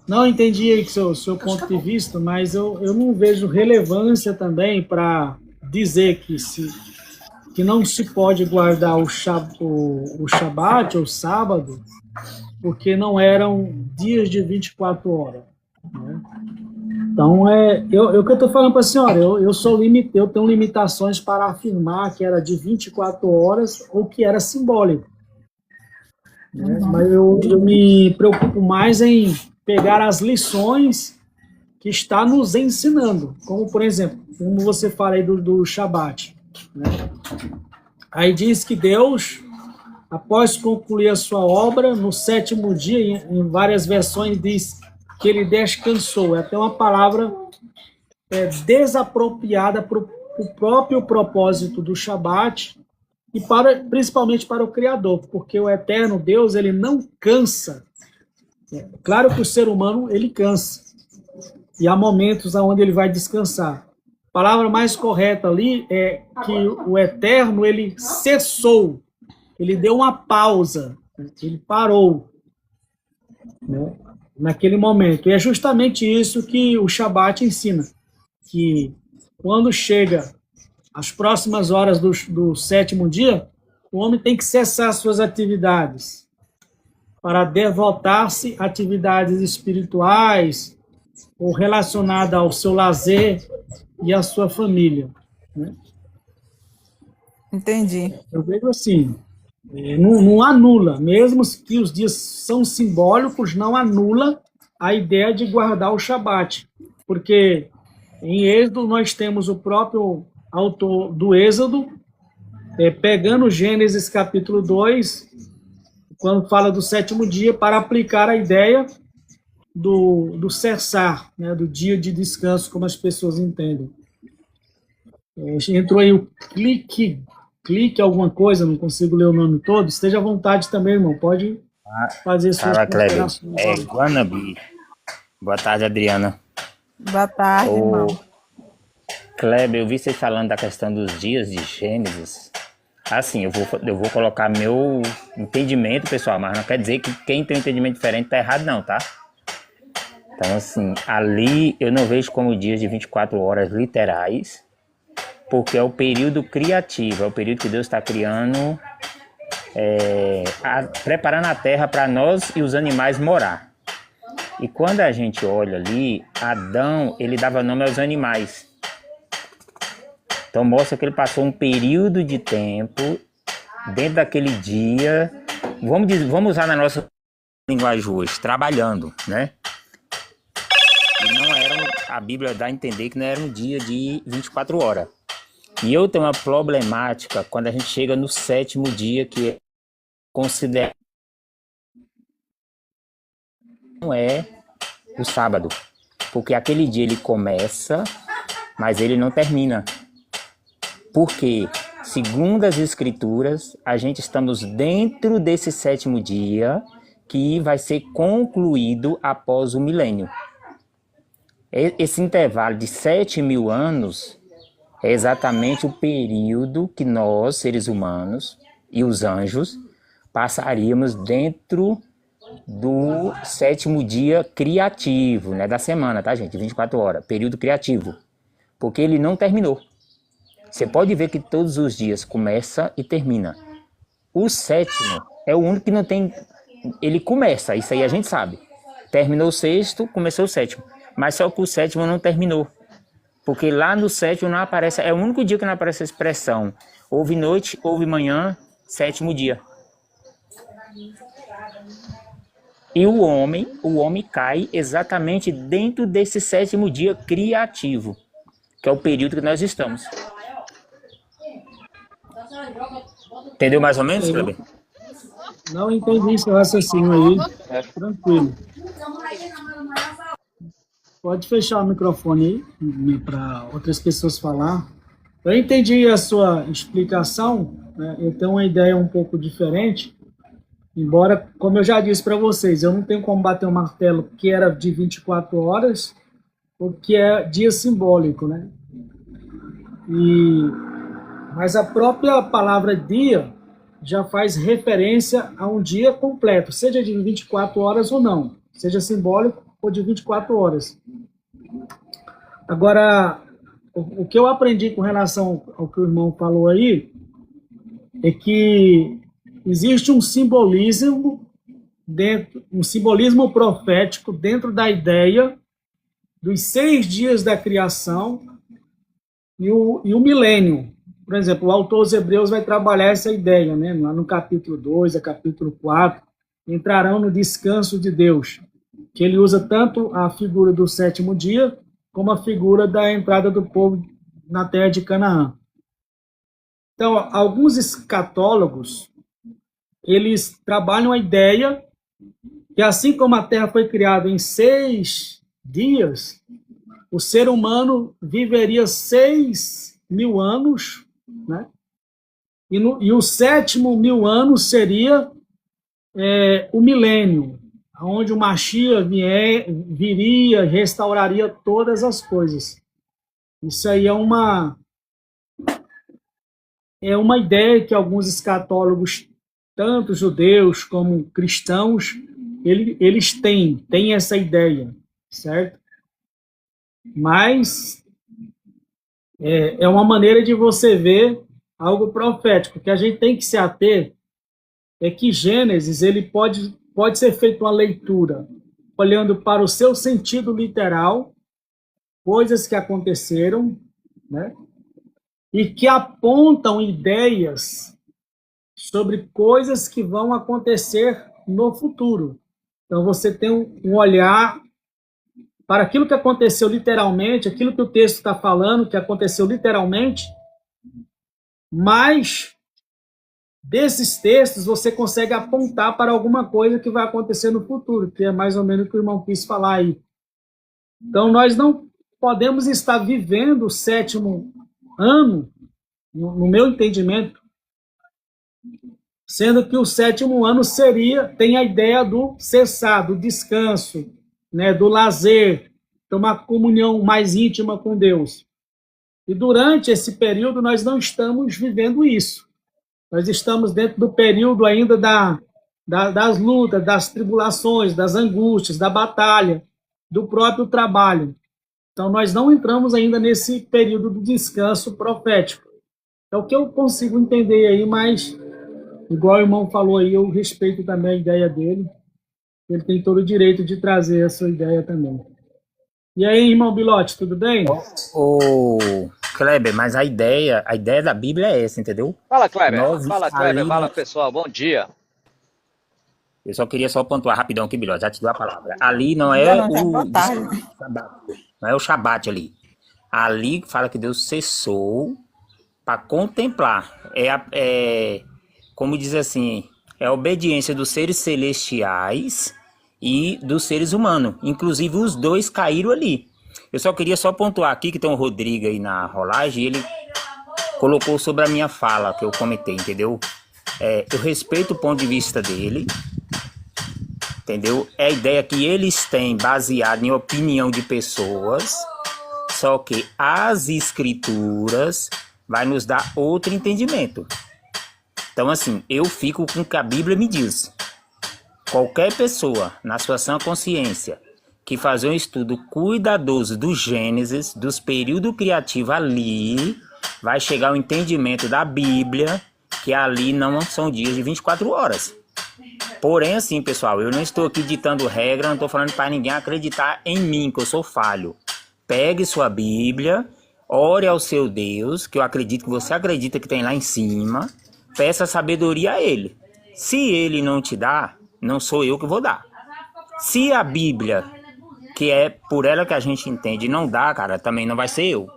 Não entendi aí seu ponto de vista, mas eu não vejo relevância também para dizer que não se pode guardar o Shabat, ou sábado, porque não eram dias de 24 horas. Né? Então, o que eu estou falando para a senhora, eu tenho limitações para afirmar que era de 24 horas ou que era simbólico. Né? Mas eu me preocupo mais em pegar as lições que está nos ensinando, como, por exemplo, como você fala aí do Shabat. Né? Aí diz que Deus, após concluir a sua obra, no sétimo dia, em várias versões diz que ele descansou. É até uma palavra desapropriada para o próprio propósito do Shabat e principalmente para o Criador, porque o eterno Deus, ele não cansa. Claro que o ser humano, ele cansa. E há momentos onde ele vai descansar. A palavra mais correta ali é que o eterno, ele cessou. Ele deu uma pausa. Ele parou. Né? Naquele momento. E é justamente isso que o Shabat ensina. Que quando chega as próximas horas do sétimo dia, o homem tem que cessar suas atividades para devotar-se a atividades espirituais ou relacionadas ao seu lazer e à sua família. Né? Entendi. Eu vejo assim, não anula, mesmo que os dias são simbólicos, não anula a ideia de guardar o Shabat, porque em Êxodo nós temos o próprio autor do Êxodo, pegando Gênesis capítulo 2, quando fala do sétimo dia, para aplicar a ideia do cessar, né, do dia de descanso, como as pessoas entendem. Entrou aí o clique alguma coisa, não consigo ler o nome todo, esteja à vontade também, irmão, pode fazer suas considerações. Guanabi. Boa tarde, Adriana. Boa tarde, irmão. Kleber, eu vi você falando da questão dos dias de Gênesis. Assim, eu vou colocar meu entendimento, pessoal, mas não quer dizer que quem tem um entendimento diferente tá errado, não, tá? Então, assim, ali eu não vejo como dias de 24 horas literais, porque é o período criativo, é o período que Deus está criando, preparando a terra para nós e os animais morar. E quando a gente olha ali, Adão, ele dava nome aos animais. Então mostra que ele passou um período de tempo dentro daquele dia, vamos usar na nossa linguagem hoje, trabalhando, né? E não era, a Bíblia dá a entender que não era um dia de 24 horas. E eu tenho uma problemática quando a gente chega no sétimo dia, que é considerado não é o sábado, porque aquele dia ele começa, mas ele não termina. Porque, segundo as Escrituras, a gente estamos dentro desse sétimo dia que vai ser concluído após o milênio. Esse intervalo de 7.000 anos é exatamente o período que nós, seres humanos e os anjos, passaríamos dentro do sétimo dia criativo, né, da semana, tá, gente? 24 horas, período criativo, porque ele não terminou. Você pode ver que todos os dias começa e termina. O sétimo é o único que não tem... Ele começa, isso aí a gente sabe. Terminou o sexto, começou o sétimo. Mas só que o sétimo não terminou. Porque lá no sétimo não aparece, é o único dia que não aparece a expressão. Houve noite, houve manhã, sétimo dia. E o homem cai exatamente dentro desse sétimo dia criativo, que é o período que nós estamos. Entendeu mais ou menos, Kleber? Não entendi seu raciocínio aí. Tranquilo. Pode fechar o microfone aí para outras pessoas falar. Eu entendi a sua explicação, né? Eu tenho uma ideia um pouco diferente. Embora, como eu já disse para vocês, eu não tenho como bater um martelo que era de 24 horas ou que é dia simbólico, né? Mas a própria palavra dia já faz referência a um dia completo, seja de 24 horas ou não, seja simbólico ou de 24 horas. Agora, o que eu aprendi com relação ao que o irmão falou aí é que existe um simbolismo profético dentro da ideia dos 6 dias da criação e o milênio. Por exemplo, o autor aos Hebreus vai trabalhar essa ideia, né? Lá no capítulo 2, capítulo 4, entrarão no descanso de Deus, que ele usa tanto a figura do sétimo dia como a figura da entrada do povo na terra de Canaã. Então, alguns escatólogos eles trabalham a ideia que assim como a Terra foi criada em 6 dias, o ser humano viveria 6.000 anos, né? E o 7.000 ano seria o milênio, onde o Mashiach viria, restauraria todas as coisas. Isso aí é uma ideia que alguns escatólogos, tanto judeus como cristãos, eles têm essa ideia, certo? Mas é uma maneira de você ver algo profético, que a gente tem que se ater, é que Gênesis ele pode ser feita uma leitura olhando para o seu sentido literal, coisas que aconteceram, né? E que apontam ideias sobre coisas que vão acontecer no futuro. Então, você tem um olhar para aquilo que aconteceu literalmente, aquilo que o texto está falando, que aconteceu literalmente, mas desses textos você consegue apontar para alguma coisa que vai acontecer no futuro, que é mais ou menos o que o irmão quis falar aí. Então, nós não podemos estar vivendo o 7º ano, no meu entendimento, sendo que o 7º ano tem a ideia do cessar, do descanso, né, do lazer, de uma comunhão mais íntima com Deus. E durante esse período nós não estamos vivendo isso. Nós estamos dentro do período ainda das lutas, das tribulações, das angústias, da batalha, do próprio trabalho. Então nós não entramos ainda nesse período do descanso profético. É o que eu consigo entender aí, mas igual o irmão falou aí, eu respeito também a ideia dele. Ele tem todo o direito de trazer a sua ideia também. E aí, irmão Bilotti, tudo bem? Ô, Kleber, mas a ideia da Bíblia é essa, entendeu? Fala, Kleber. Fala, pessoal. Bom dia. Eu só queria pontuar rapidão aqui, Bilotti, já te dou a palavra. Ali não é não é o Shabat ali. Ali fala que Deus cessou para contemplar. Como diz assim, é a obediência dos seres celestiais e dos seres humanos. Inclusive, os dois caíram ali. Eu só queria pontuar aqui que tem o Rodrigo aí na rolagem e ele colocou sobre a minha fala que eu comentei, entendeu? Eu respeito o ponto de vista dele, entendeu? É a ideia que eles têm baseada em opinião de pessoas, só que as escrituras vai nos dar outro entendimento. Então, assim, eu fico com o que a Bíblia me diz. Qualquer pessoa, na sua sã consciência, que fazer um estudo cuidadoso do Gênesis, dos períodos criativos ali, vai chegar ao entendimento da Bíblia, que ali não são dias de 24 horas. Porém, assim, pessoal, eu não estou aqui ditando regra, não estou falando para ninguém acreditar em mim, que eu sou falho. Pegue sua Bíblia, ore ao seu Deus, que eu acredito que você acredita que tem lá em cima, peça sabedoria a Ele. Se Ele não te dá, não sou eu que vou dar. Se a Bíblia, que é por ela que a gente entende, não dá, cara, também não vai ser eu.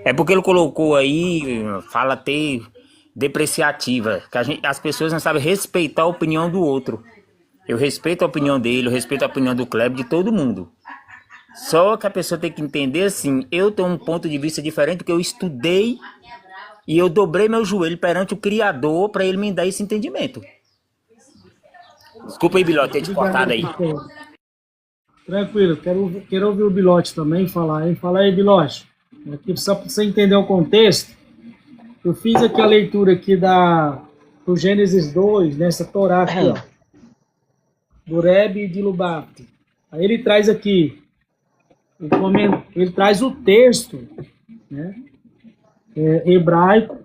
É porque ele colocou aí, fala ter depreciativa, que as pessoas não sabem respeitar a opinião do outro. Eu respeito a opinião dele, eu respeito a opinião do Kleber, de todo mundo. Só que a pessoa tem que entender assim, eu tenho um ponto de vista diferente, porque eu estudei e eu dobrei meu joelho perante o Criador para ele me dar esse entendimento. Desculpa aí, Bilote, ter te cortado aí. Tranquilo, quero ouvir o Bilote também falar, hein? Fala aí, Bilote. Aqui, só para você entender o contexto, eu fiz aqui a leitura aqui do Gênesis 2, nessa Torá aqui, ó, do Rebbe de Lubavitch. Aí ele traz aqui, ele traz o texto, né, hebraico,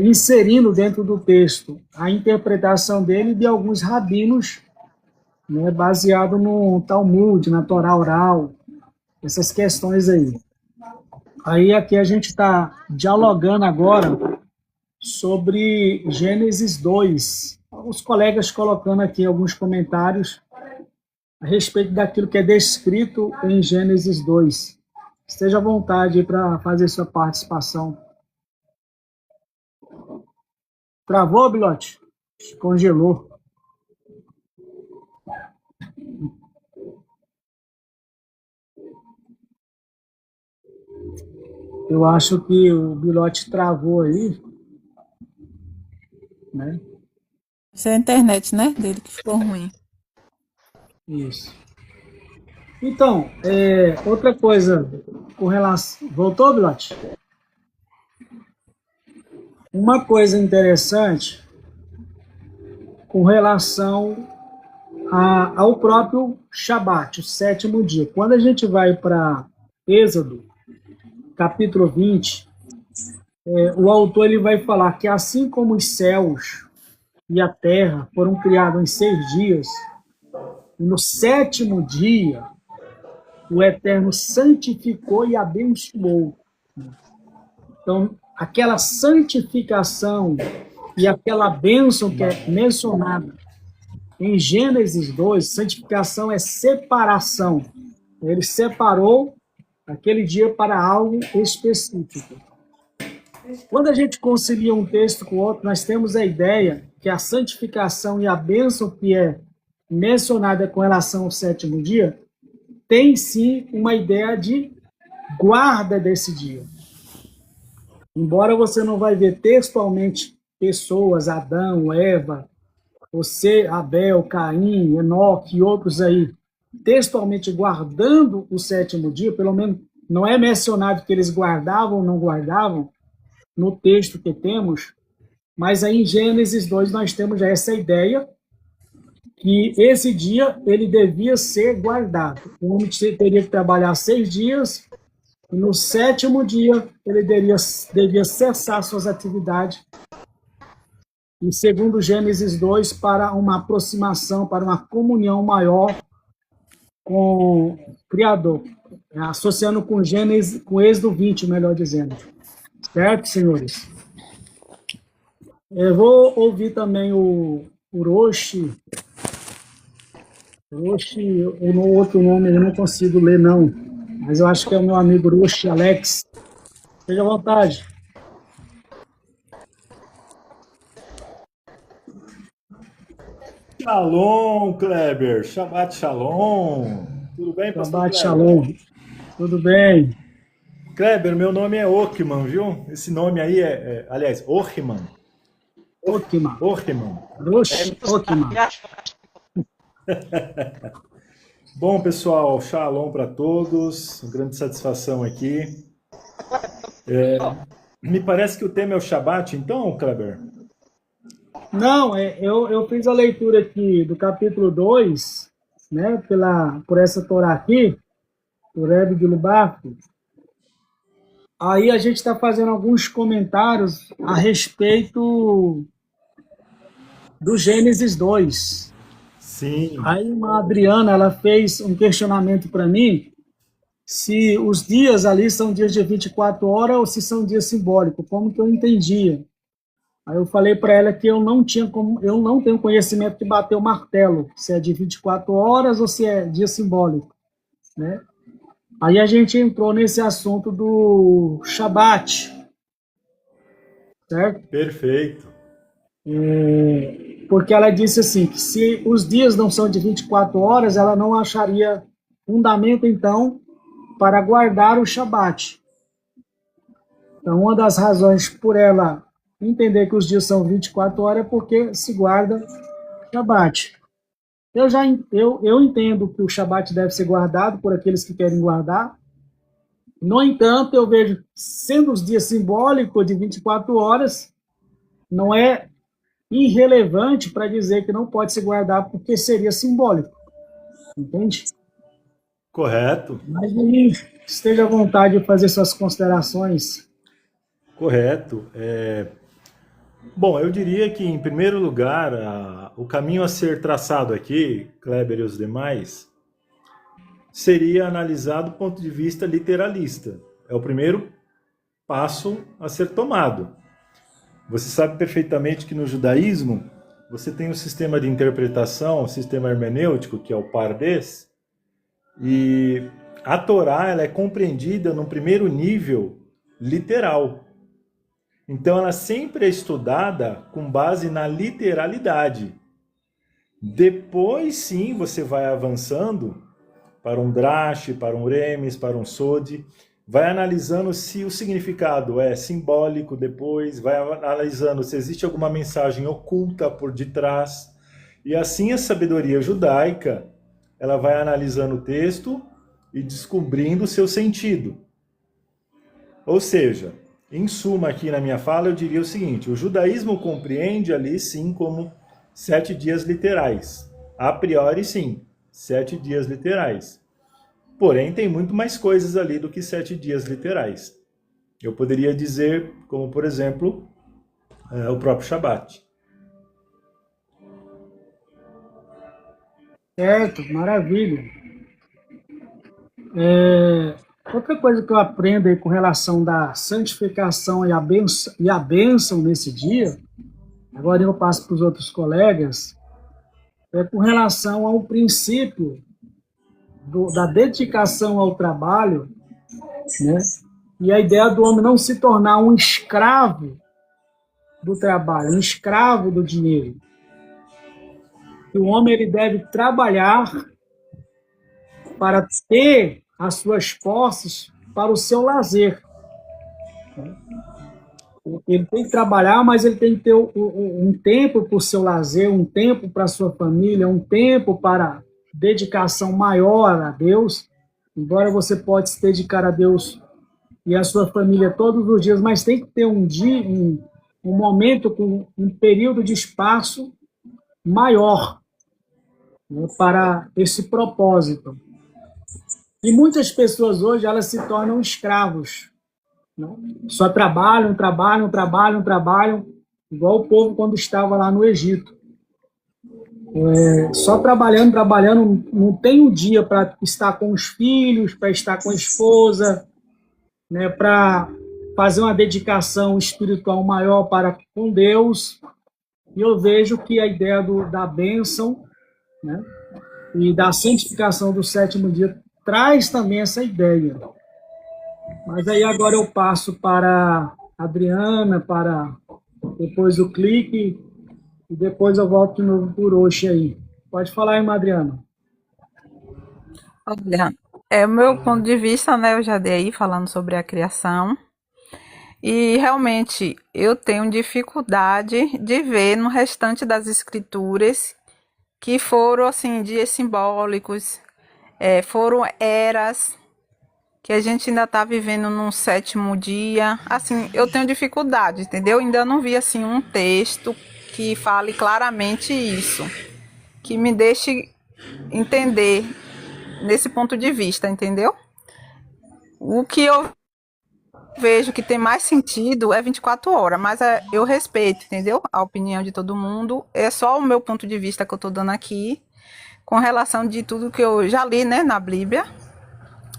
inserindo dentro do texto a interpretação dele de alguns rabinos, né, baseado no Talmud, na Torá oral, essas questões aí. Aí aqui a gente está dialogando agora sobre Gênesis 2. Os colegas colocando aqui alguns comentários a respeito daquilo que é descrito em Gênesis 2. Esteja à vontade para fazer sua participação. Travou, Bilote? Congelou. Eu acho que o Bilote travou aí, né? Isso é a internet, né? Dele que ficou ruim. Isso. Então, outra coisa com relação... Voltou, Bilote? Uma coisa interessante com relação ao próprio Shabat, o sétimo dia. Quando a gente vai para Êxodo, capítulo 20, o autor ele vai falar que assim como os céus e a terra foram criados em 6 dias, no sétimo dia, o Eterno santificou e abençoou. Então, aquela santificação e aquela bênção que é mencionada em Gênesis 2, santificação é separação. Ele separou aquele dia para algo específico. Quando a gente concilia um texto com o outro, nós temos a ideia que a santificação e a bênção que é mencionada com relação ao sétimo dia tem sim uma ideia de guarda desse dia. Embora você não vai ver textualmente pessoas, Adão, Eva, você, Abel, Caim, Enoque e outros aí, textualmente guardando o sétimo dia, pelo menos não é mencionado que eles guardavam ou não guardavam no texto que temos, mas aí em Gênesis 2 nós temos já essa ideia que esse dia ele devia ser guardado. O homem teria que trabalhar 6 dias e no sétimo dia ele devia cessar suas atividades. E segundo Gênesis 2, para uma aproximação, para uma comunhão maior com o Criador, associando com Gênesis, com Êxodo 20, melhor dizendo. Certo, senhores? Eu vou ouvir também o Roshi. Roshi, o outro nome eu não consigo ler, não. Mas eu acho que é o meu amigo Roshi Alex. Seja à vontade. Shalom, Kleber. Shabbat Shalom. Tudo bem, pastor Shabbat Kleber? Shalom. Tudo bem? Kleber, meu nome é Ockman, viu? Esse nome aí aliás, Ockman. Ockman. Ockman. Roshi Ockman. Bom, pessoal, Shalom para todos. Uma grande satisfação aqui. Me parece que o tema é o Shabbat, então, Kleber? Não, eu fiz a leitura aqui do capítulo 2, né, por essa Torá aqui, do Rebbe de Lubavitch. Aí a gente está fazendo alguns comentários a respeito do Gênesis 2. Sim, Aí uma Adriana, ela fez um questionamento para mim, se os dias ali são dias de 24 horas ou se são dias simbólicos, como que eu entendia. Aí eu falei para ela que eu não tenho conhecimento de bater o martelo, se é de 24 horas ou se é dia simbólico, né? Aí a gente entrou nesse assunto do Shabat, certo? perfeito. Porque ela disse assim, que se os dias não são de 24 horas, ela não acharia fundamento, então, para guardar o Shabat. Então, uma das razões por ela entender que os dias são 24 horas é porque se guarda o Shabat. Eu entendo que o Shabat deve ser guardado por aqueles que querem guardar. No entanto, eu vejo, sendo os dias simbólicos de 24 horas, não é irrelevante para dizer que não pode se guardar porque seria simbólico. Entende? Correto, Mas esteja à vontade de fazer suas considerações. correto. Bom, eu diria que, em primeiro lugar, o caminho a ser traçado aqui, Kleber e os demais, seria analisar do ponto de vista literalista. É o primeiro passo a ser tomado. Você sabe perfeitamente que no judaísmo você tem um sistema de interpretação, um sistema hermenêutico, que é o Pardes, e a Torá ela é compreendida no primeiro nível literal. Então ela sempre é estudada com base na literalidade. Depois sim você vai avançando para um drash, para um remes, para um sod, vai analisando se o significado é simbólico depois, vai analisando se existe alguma mensagem oculta por detrás. E assim a sabedoria judaica, ela vai analisando o texto e descobrindo o seu sentido. Ou seja, em suma aqui na minha fala eu diria o seguinte, o judaísmo compreende ali sim como 7 dias literais. A priori sim, 7 dias literais. Porém, tem muito mais coisas ali do que 7 dias literais. Eu poderia dizer, como por exemplo, o próprio Shabat. Certo, maravilha. Outra coisa que eu aprendo aí com relação da santificação e a bênção nesse dia, agora eu passo para os outros colegas, é com relação ao princípio da dedicação ao trabalho, né? E a ideia do homem não se tornar um escravo do trabalho, um escravo do dinheiro. Que o homem ele deve trabalhar para ter as suas posses para o seu lazer. Ele tem que trabalhar, mas ele tem que ter um tempo para o seu lazer, um tempo para a sua família, um tempo para dedicação maior a Deus. Embora você pode se dedicar a Deus e a sua família todos os dias, mas tem que ter um dia, um momento com um período de espaço maior, né, para esse propósito. E muitas pessoas hoje elas se tornam escravos, né? Só trabalham, igual o povo quando estava lá no Egito. Só trabalhando, não tem um dia para estar com os filhos, para estar com a esposa, né, para fazer uma dedicação espiritual maior para com Deus. E eu vejo que a ideia da bênção, né, e da santificação do 7º dia traz também essa ideia. Mas aí agora eu passo para a Adriana, para depois o Clique, e depois eu volto de novo por Oxe aí. Pode falar aí, Adriana. Olha, o meu ponto de vista, né, eu já dei aí falando sobre a criação. E realmente eu tenho dificuldade de ver no restante das escrituras que foram assim dias simbólicos, foram eras que a gente ainda está vivendo num 7º dia. Assim, eu tenho dificuldade, entendeu? Ainda não vi assim um texto que fale claramente isso, que me deixe entender nesse ponto de vista, entendeu? O que eu vejo que tem mais sentido é 24 horas, mas eu respeito, entendeu? A opinião de todo mundo. É só o meu ponto de vista que eu estou dando aqui, com relação de tudo que eu já li, né, na Bíblia.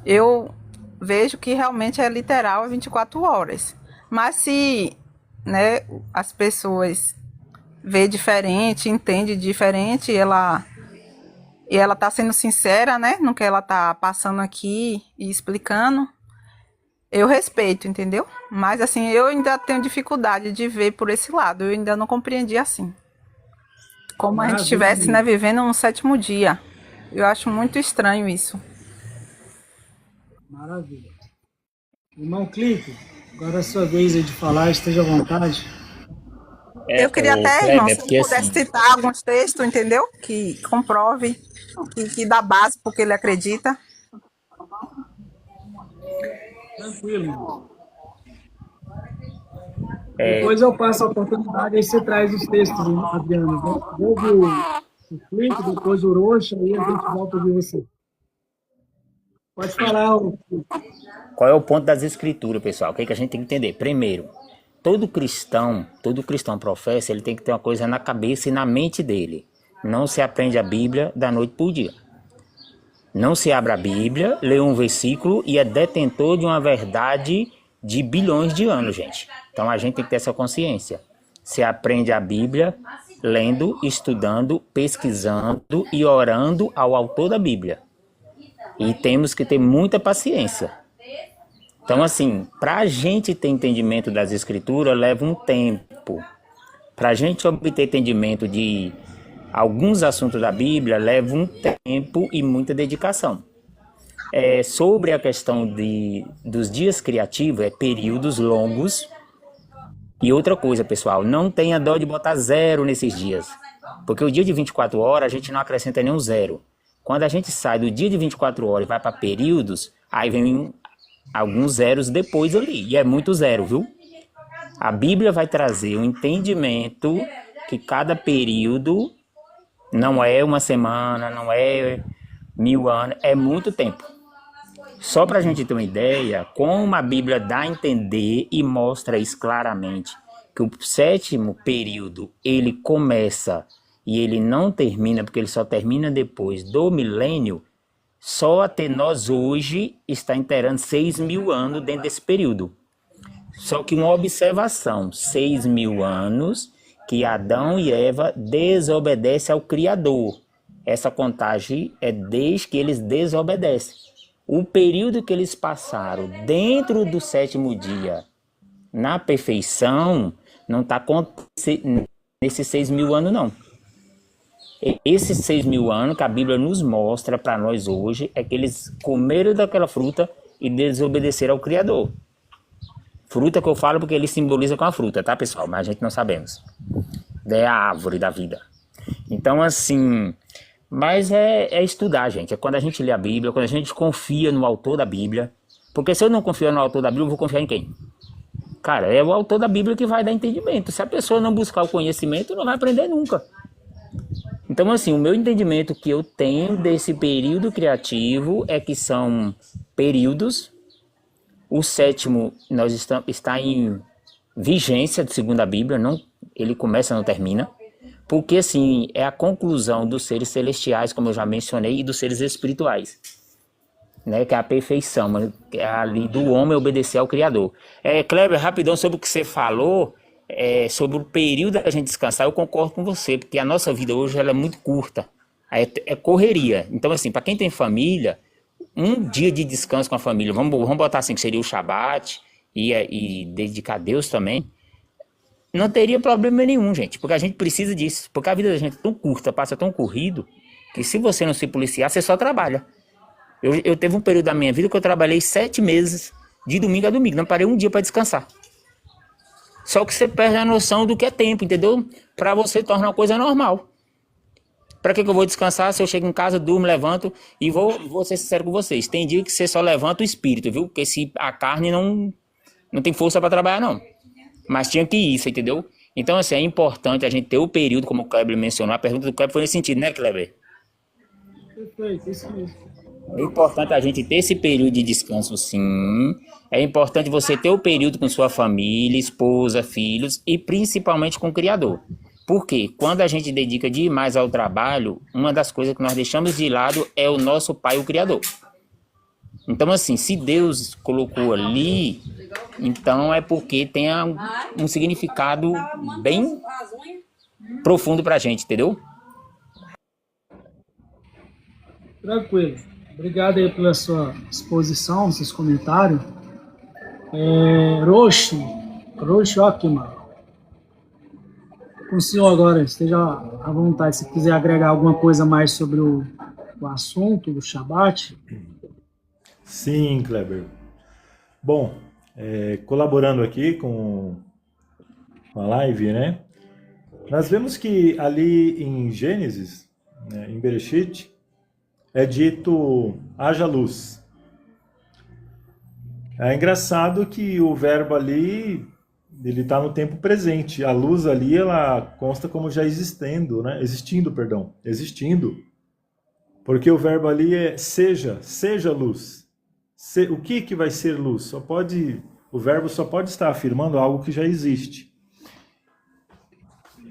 Eu vejo que realmente é literal, é 24 horas. Mas se, né, as pessoas vê diferente, entende diferente, e ela tá sendo sincera, né, no que ela tá passando aqui e explicando, eu respeito, entendeu? Mas assim, eu ainda tenho dificuldade de ver por esse lado, eu ainda não compreendi assim. Como a gente estivesse, né, vivendo um sétimo dia. Eu acho muito estranho isso. Maravilha. Irmão Clique, agora é a sua vez aí de falar, esteja à vontade. Eu queria até, irmão, se porque você pudesse citar alguns textos, entendeu? Que comprove, que dá base porque ele acredita. Tranquilo, irmão. Depois eu passo a oportunidade, aí você traz os textos, Adriano. Ouve o Clique, depois o Rocha, aí a gente volta a ouvir você. Pode falar. qual é o ponto das escrituras, pessoal? O que, é que a gente tem que entender? Primeiro, todo cristão professa, ele tem que ter uma coisa na cabeça e na mente dele. Não se aprende a Bíblia da noite para o dia. Não se abre a Bíblia, lê um versículo e é detentor de uma verdade de bilhões de anos, gente. Então a gente tem que ter essa consciência. Se aprende a Bíblia lendo, estudando, pesquisando e orando ao autor da Bíblia. E temos que ter muita paciência. Então, assim, para a gente ter entendimento das Escrituras, leva um tempo. Para a gente obter entendimento de alguns assuntos da Bíblia, leva um tempo e muita dedicação. Sobre a questão dos dias criativos, períodos longos. E outra coisa, pessoal, não tenha dó de botar 0 nesses dias. Porque o dia de 24 horas, a gente não acrescenta nenhum 0. Quando a gente sai do dia de 24 horas e vai para períodos, aí vem alguns zeros depois ali. E é muito 0, viu? A Bíblia vai trazer um entendimento que cada período não é uma semana, não é 1000 anos, é muito tempo. Só para a gente ter uma ideia, como a Bíblia dá a entender e mostra isso claramente, que o 7º período, ele começa e ele não termina, porque ele só termina depois do milênio, só até nós hoje está inteirando 6.000 anos dentro desse período. Só que uma observação, 6.000 anos que Adão e Eva desobedecem ao Criador. Essa contagem é desde que eles desobedecem. O período que eles passaram dentro do 7º dia, na perfeição, não está nesses 6.000 anos, não. Esses 6.000 anos que a Bíblia nos mostra para nós hoje é que eles comeram daquela fruta e desobedeceram ao Criador. Fruta que eu falo porque ele simboliza com a fruta, tá, pessoal? Mas a gente não sabemos. É a árvore da vida. Então, assim... Mas é estudar, gente. É quando a gente lê a Bíblia, quando a gente confia no autor da Bíblia. Porque se eu não confio no autor da Bíblia, eu vou confiar em quem? Cara, é o autor da Bíblia que vai dar entendimento. Se a pessoa não buscar o conhecimento, não vai aprender nunca. Então, assim, o meu entendimento que eu tenho desse período criativo é que são períodos. O 7º está em vigência, segundo a Bíblia, não, ele começa e não termina. Porque, assim, é a conclusão dos seres celestiais, como eu já mencionei, e dos seres espirituais. Né, que é a perfeição, que é ali do homem obedecer ao Criador. Kleber, rapidão sobre o que você falou, sobre o período da gente descansar, eu concordo com você, porque a nossa vida hoje ela é muito curta. É correria. Então, assim, para quem tem família, um dia de descanso com a família, vamos botar assim, que seria o Shabat, e dedicar a Deus também, não teria problema nenhum, gente, porque a gente precisa disso, porque a vida da gente é tão curta, passa tão corrido, que se você não se policiar, você só trabalha. Eu teve um período da minha vida que eu trabalhei 7 meses, de domingo a domingo, não parei um dia para descansar. Só que você perde a noção do que é tempo, entendeu? Para você tornar uma coisa normal. Para que eu vou descansar se eu chego em casa, durmo, levanto e vou ser sincero com vocês. Tem dia que você só levanta o espírito, viu? Porque se a carne não tem força para trabalhar, não. Mas tinha que ir, isso, entendeu? Então, assim, é importante a gente ter o período, como o Kleber mencionou. A pergunta do Kleber foi nesse sentido, né, Kleber? Perfeito, isso mesmo. É importante a gente ter esse período de descanso, sim. É importante você ter o período com sua família, esposa, filhos e principalmente com o Criador. Porque quando a gente dedica demais ao trabalho, uma das coisas que nós deixamos de lado é o nosso Pai, o Criador. Então, assim, se Deus colocou ali, então é porque tem um significado bem profundo pra gente, entendeu? Tranquilo. Obrigado aí pela sua exposição, seus comentários. Roxo Okima. Com o senhor agora, esteja à vontade, se quiser agregar alguma coisa mais sobre o assunto do Shabat. Sim, Kleber. Bom, colaborando aqui com a live, né? Nós vemos que ali em Gênesis, né, em Bereshit, é dito haja luz. É engraçado que o verbo ali, ele está no tempo presente. A luz ali, ela consta como já existindo, né? Existindo. Porque o verbo ali é seja luz. O que vai ser luz? O verbo só pode estar afirmando algo que já existe.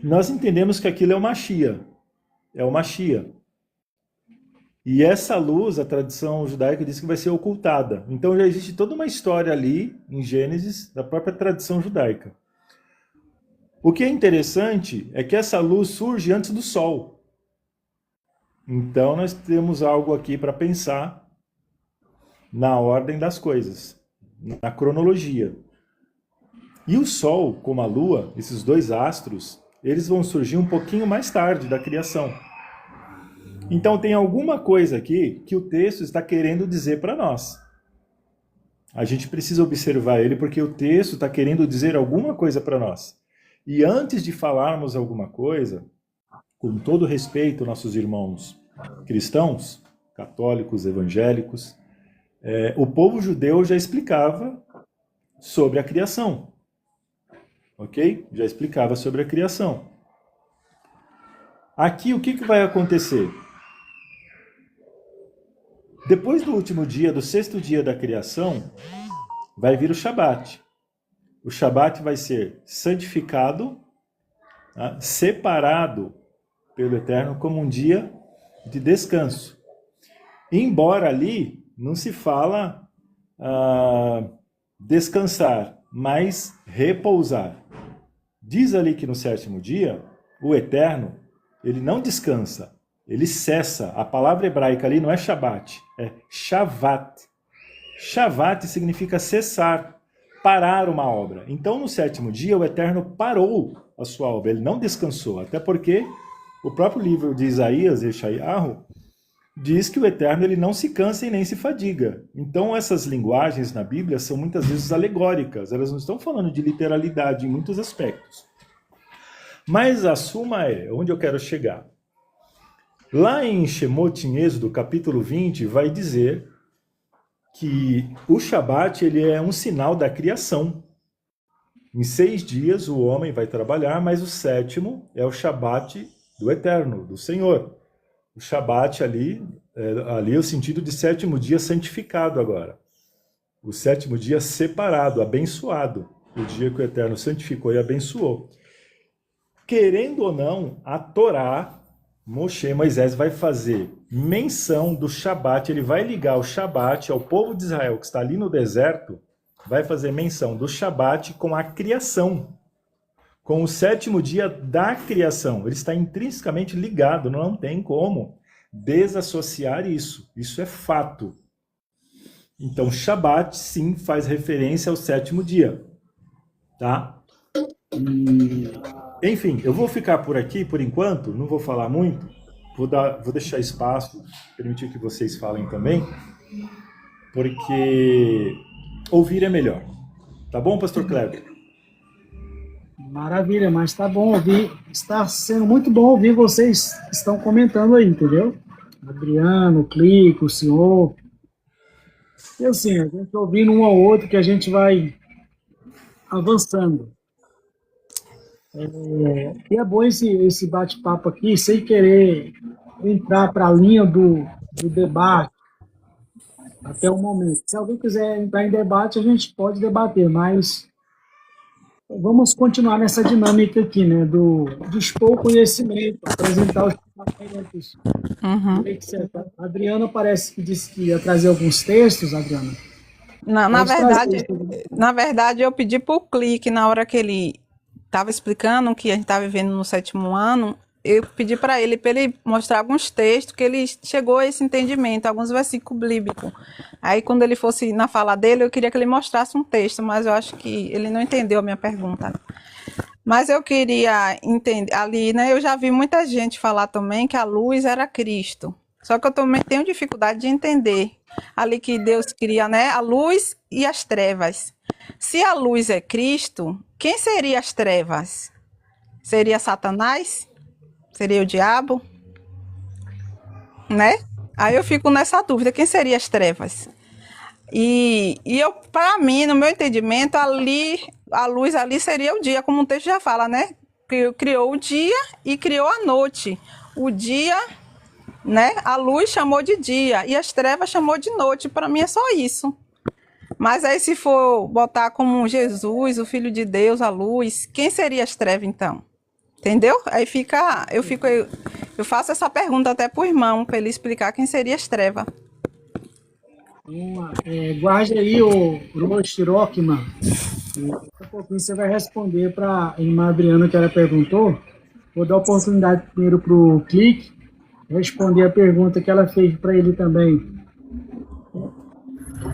Nós entendemos que aquilo é o Mashiach. E essa luz, a tradição judaica diz que vai ser ocultada. Então já existe toda uma história ali, em Gênesis, da própria tradição judaica. O que é interessante é que essa luz surge antes do sol. Então nós temos algo aqui para pensar na ordem das coisas, na cronologia. E o sol, como a lua, esses dois astros, eles vão surgir um pouquinho mais tarde da criação. Então tem alguma coisa aqui que o texto está querendo dizer para nós. A gente precisa observar ele porque o texto está querendo dizer alguma coisa para nós. E antes de falarmos alguma coisa, com todo respeito aos nossos irmãos cristãos, católicos, evangélicos, o povo judeu já explicava sobre a criação. Ok? Já explicava sobre a criação. Aqui o que vai acontecer? Depois do último dia, do sexto dia da criação, vai vir o Shabat. O Shabat vai ser santificado, tá? Separado pelo Eterno como um dia de descanso. Embora ali não se fala descansar, mas repousar. Diz ali que no sétimo dia, o Eterno, ele não descansa, ele cessa. A palavra hebraica ali não é Shabat, é Shavat. Shavat significa cessar, parar uma obra. Então, no sétimo dia, o Eterno parou a sua obra, ele não descansou. Até porque o próprio livro de Isaías, Yeshayahu, diz que o Eterno ele não se cansa e nem se fadiga. Então, essas linguagens na Bíblia são muitas vezes alegóricas, elas não estão falando de literalidade em muitos aspectos. Mas a suma é, onde eu quero chegar? Lá em Shemot, em Êxodo, capítulo 20, vai dizer que o Shabat ele é um sinal da criação. Em 6 dias o homem vai trabalhar, mas o sétimo é o Shabat do Eterno, do Senhor. O Shabat ali é o sentido de sétimo dia santificado agora. O sétimo dia separado, abençoado. O dia que o Eterno santificou e abençoou. Querendo ou não, a Torá, Moisés vai fazer menção do Shabat, ele vai ligar o Shabat ao povo de Israel que está ali no deserto, vai fazer menção do Shabat com a criação, com o sétimo dia da criação. Ele está intrinsecamente ligado, não tem como desassociar isso. Isso é fato. Então, Shabat, sim, faz referência ao sétimo dia. Tá? Enfim, eu vou ficar por aqui por enquanto, não vou falar muito, vou deixar espaço, permitir que vocês falem também, porque ouvir é melhor. Tá bom, pastor Kleber? Maravilha, mas tá bom ouvir, está sendo muito bom ouvir vocês que estão comentando aí, entendeu? Adriano, Clico, o senhor. E assim, a gente ouvindo um ao outro que a gente vai avançando. E é bom esse bate-papo aqui, sem querer entrar para a linha do debate, até o momento. Se alguém quiser entrar em debate, a gente pode debater, mas vamos continuar nessa dinâmica aqui, né? Do expor o conhecimento, apresentar os fundamentos. Uhum. A Adriana parece que disse que ia trazer alguns textos, Adriana. Na verdade, eu pedi por clique na hora que ele estava explicando que a gente está vivendo no 7º ano. Eu pedi para ele mostrar alguns textos que ele chegou a esse entendimento, alguns versículos bíblicos. Aí, quando ele fosse na fala dele, eu queria que ele mostrasse um texto, mas eu acho que ele não entendeu a minha pergunta. Mas eu queria entender, ali, né, eu já vi muita gente falar também que a luz era Cristo. Só que eu também tenho dificuldade de entender ali que Deus cria, né, a luz e as trevas. Se a luz é Cristo, quem seria as trevas? Seria Satanás? Seria o diabo? Né? Aí eu fico nessa dúvida, quem seria as trevas? E eu, para mim, no meu entendimento, ali, a luz ali seria o dia, como o texto já fala, né? Criou o dia e criou a noite. O dia, né? A luz chamou de dia e as trevas chamou de noite. Para mim é só isso. Mas aí se for botar como Jesus, o Filho de Deus, a luz, quem seria as trevas então? Entendeu? Aí eu faço essa pergunta até pro irmão, para ele explicar quem seria as trevas. Guarde aí o Roche Rockman. Daqui a pouquinho você vai responder para a irmã Adriana que ela perguntou. Vou dar oportunidade primeiro para o Clique responder a pergunta que ela fez para ele também.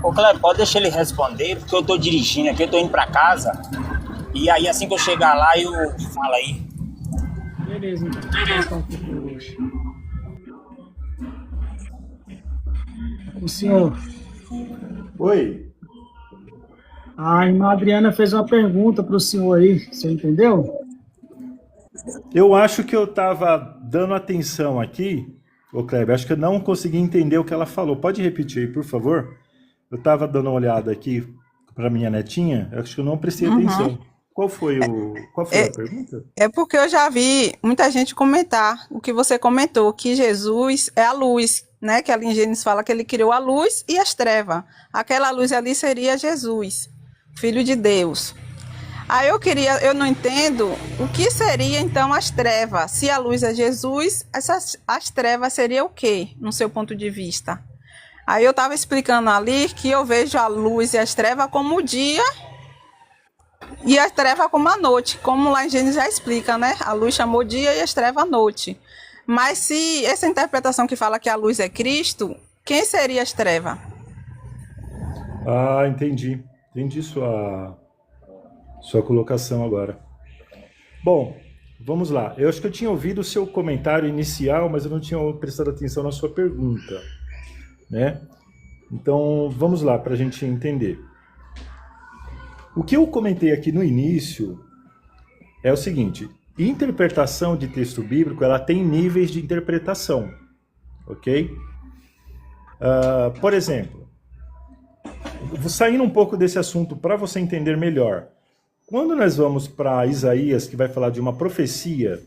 Ô, Cleber, pode deixar ele responder, porque eu tô dirigindo aqui, eu tô indo para casa. E aí, assim que eu chegar lá, eu falo aí. Beleza, então. O senhor. Oi. A irmã Adriana fez uma pergunta para o senhor aí, você entendeu? Eu acho que eu estava dando atenção aqui, ô Kleber, acho que eu não consegui entender o que ela falou. Pode repetir aí, por favor? Eu estava dando uma olhada aqui para minha netinha, acho que eu não prestei atenção. Qual foi a pergunta? É porque eu já vi muita gente comentar o que você comentou, que Jesus é a luz, né? Que ali em Gênesis fala que ele criou a luz e as trevas. Aquela luz ali seria Jesus, Filho de Deus. Aí eu não entendo o que seria então as trevas. Se a luz é Jesus, as trevas seria o quê, no seu ponto de vista? Aí eu estava explicando ali que eu vejo a luz e as trevas como o dia e as trevas como a noite, como lá em Gênesis já explica, né? A luz chamou dia e as trevas noite. Mas se essa interpretação que fala que a luz é Cristo, quem seria as trevas? Ah, entendi. Entendi sua colocação agora. Bom, vamos lá. Eu acho que eu tinha ouvido o seu comentário inicial, mas eu não tinha prestado atenção na sua pergunta, né? Então, vamos lá para a gente entender. O que eu comentei aqui no início é o seguinte: interpretação de texto bíblico, ela tem níveis de interpretação, ok? Por exemplo, saindo um pouco desse assunto para você entender melhor, quando nós vamos para Isaías, que vai falar de uma profecia,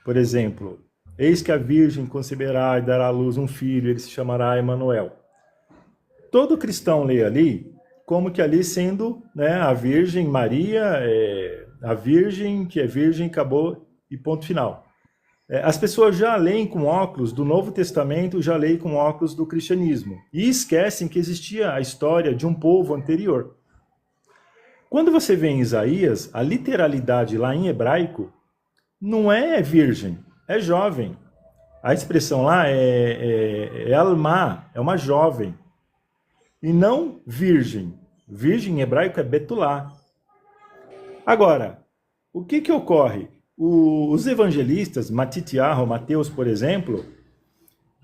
por exemplo, eis que a virgem conceberá e dará à luz um filho, ele se chamará Emanuel. Todo cristão lê ali como que ali sendo, né, a Virgem Maria, a Virgem que é virgem, acabou e ponto final. As pessoas já leem com óculos do Novo Testamento, já leem com óculos do cristianismo. E esquecem que existia a história de um povo anterior. Quando você vê em Isaías, a literalidade lá em hebraico não é virgem, é jovem. A expressão lá é alma, é uma jovem. E não virgem. Virgem em hebraico é betulá. Agora, o que ocorre? Os evangelistas, Matitiyahu, Mateus, por exemplo,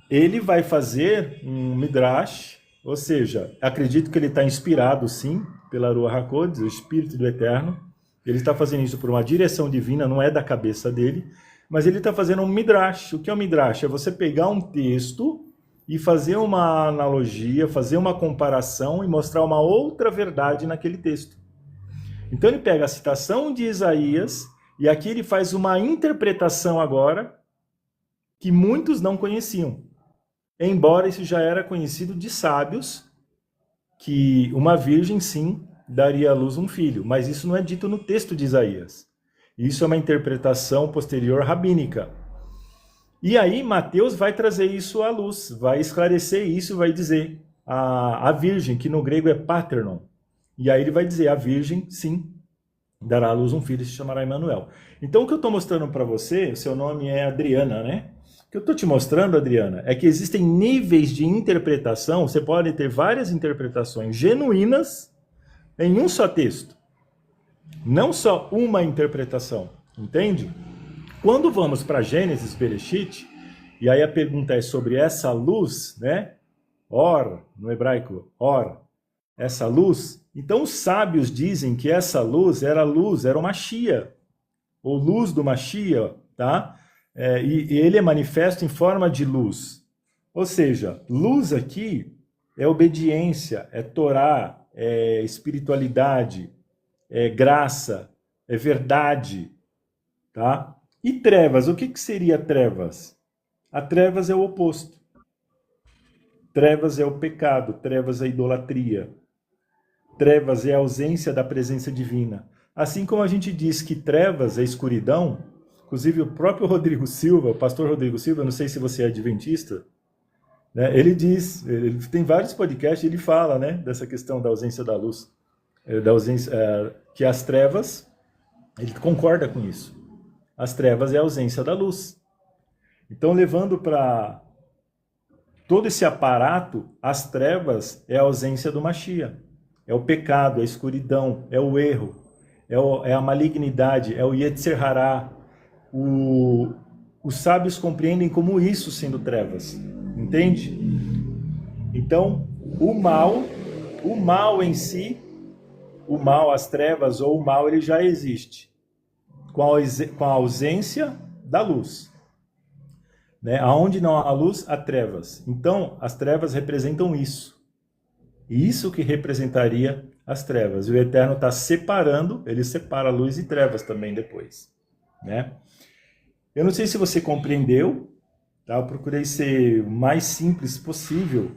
ele vai fazer um midrash, ou seja, acredito que ele está inspirado, sim, pela Ruach HaKodesh, o Espírito do Eterno. Ele está fazendo isso por uma direção divina, não é da cabeça dele, mas ele está fazendo um midrash. O que é um midrash? É você pegar um texto e fazer uma analogia, fazer uma comparação e mostrar uma outra verdade naquele texto. Então ele pega a citação de Isaías e aqui ele faz uma interpretação agora que muitos não conheciam, embora isso já era conhecido de sábios que uma virgem, sim, daria à luz um filho, mas isso não é dito no texto de Isaías. Isso é uma interpretação posterior rabínica. E aí Mateus vai trazer isso à luz, vai esclarecer isso, vai dizer a virgem, que no grego é paternon. E aí ele vai dizer, a virgem, sim, dará à luz um filho e se chamará Emanuel. Então o que eu estou mostrando para você, seu nome é Adriana, né? O que eu estou te mostrando, Adriana, é que existem níveis de interpretação, você pode ter várias interpretações genuínas em um só texto. Não só uma interpretação, entende? Quando vamos para Gênesis, Bereshit, e aí a pergunta é sobre essa luz, né? Or, no hebraico, or, essa luz. Então os sábios dizem que essa luz, era o Machia, ou luz do Machia, tá? E ele é manifesto em forma de luz. Ou seja, luz aqui é obediência, é Torá, é espiritualidade, é graça, é verdade, tá? E trevas, o que seria trevas? A trevas é o oposto. Trevas é o pecado, trevas é a idolatria. Trevas é a ausência da presença divina. Assim como a gente diz que trevas é escuridão, inclusive o próprio Rodrigo Silva, o pastor Rodrigo Silva, não sei se você é adventista, né, ele diz, ele tem vários podcasts, ele fala, né, dessa questão da ausência da luz, da ausência, que as trevas, ele concorda com isso. As trevas é a ausência da luz. Então, levando para todo esse aparato, as trevas é a ausência do Mashiach. É o pecado, é a escuridão, é o erro, é a malignidade, é o Yetzer Hará. Os sábios compreendem como isso sendo trevas. Entende? Então, o mal em si, o mal, as trevas ou o mal, ele já existe. Com a ausência da luz. Né? Aonde não há luz, há trevas. Então, as trevas representam isso. E isso que representaria as trevas. E o Eterno está separando, ele separa luz e trevas também depois. Né? Eu não sei se você compreendeu, tá? Eu procurei ser o mais simples possível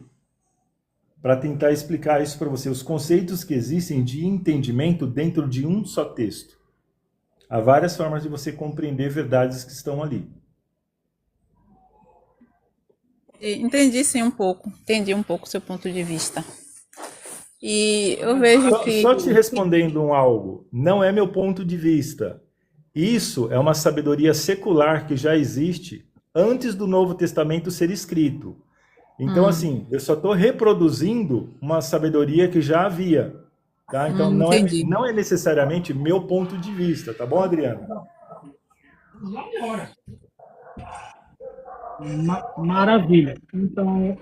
para tentar explicar isso para você. Os conceitos que existem de entendimento dentro de um só texto. Há várias formas de você compreender verdades que estão ali. Entendi sim um pouco. Entendi um pouco o seu ponto de vista. E eu vejo que... Só te respondendo algo, não é meu ponto de vista. Isso é uma sabedoria secular que já existe antes do Novo Testamento ser escrito. Então, assim, eu só estou reproduzindo uma sabedoria que já havia. Tá? Então, não é necessariamente meu ponto de vista. Tá bom, Adriana? Maravilha. Então,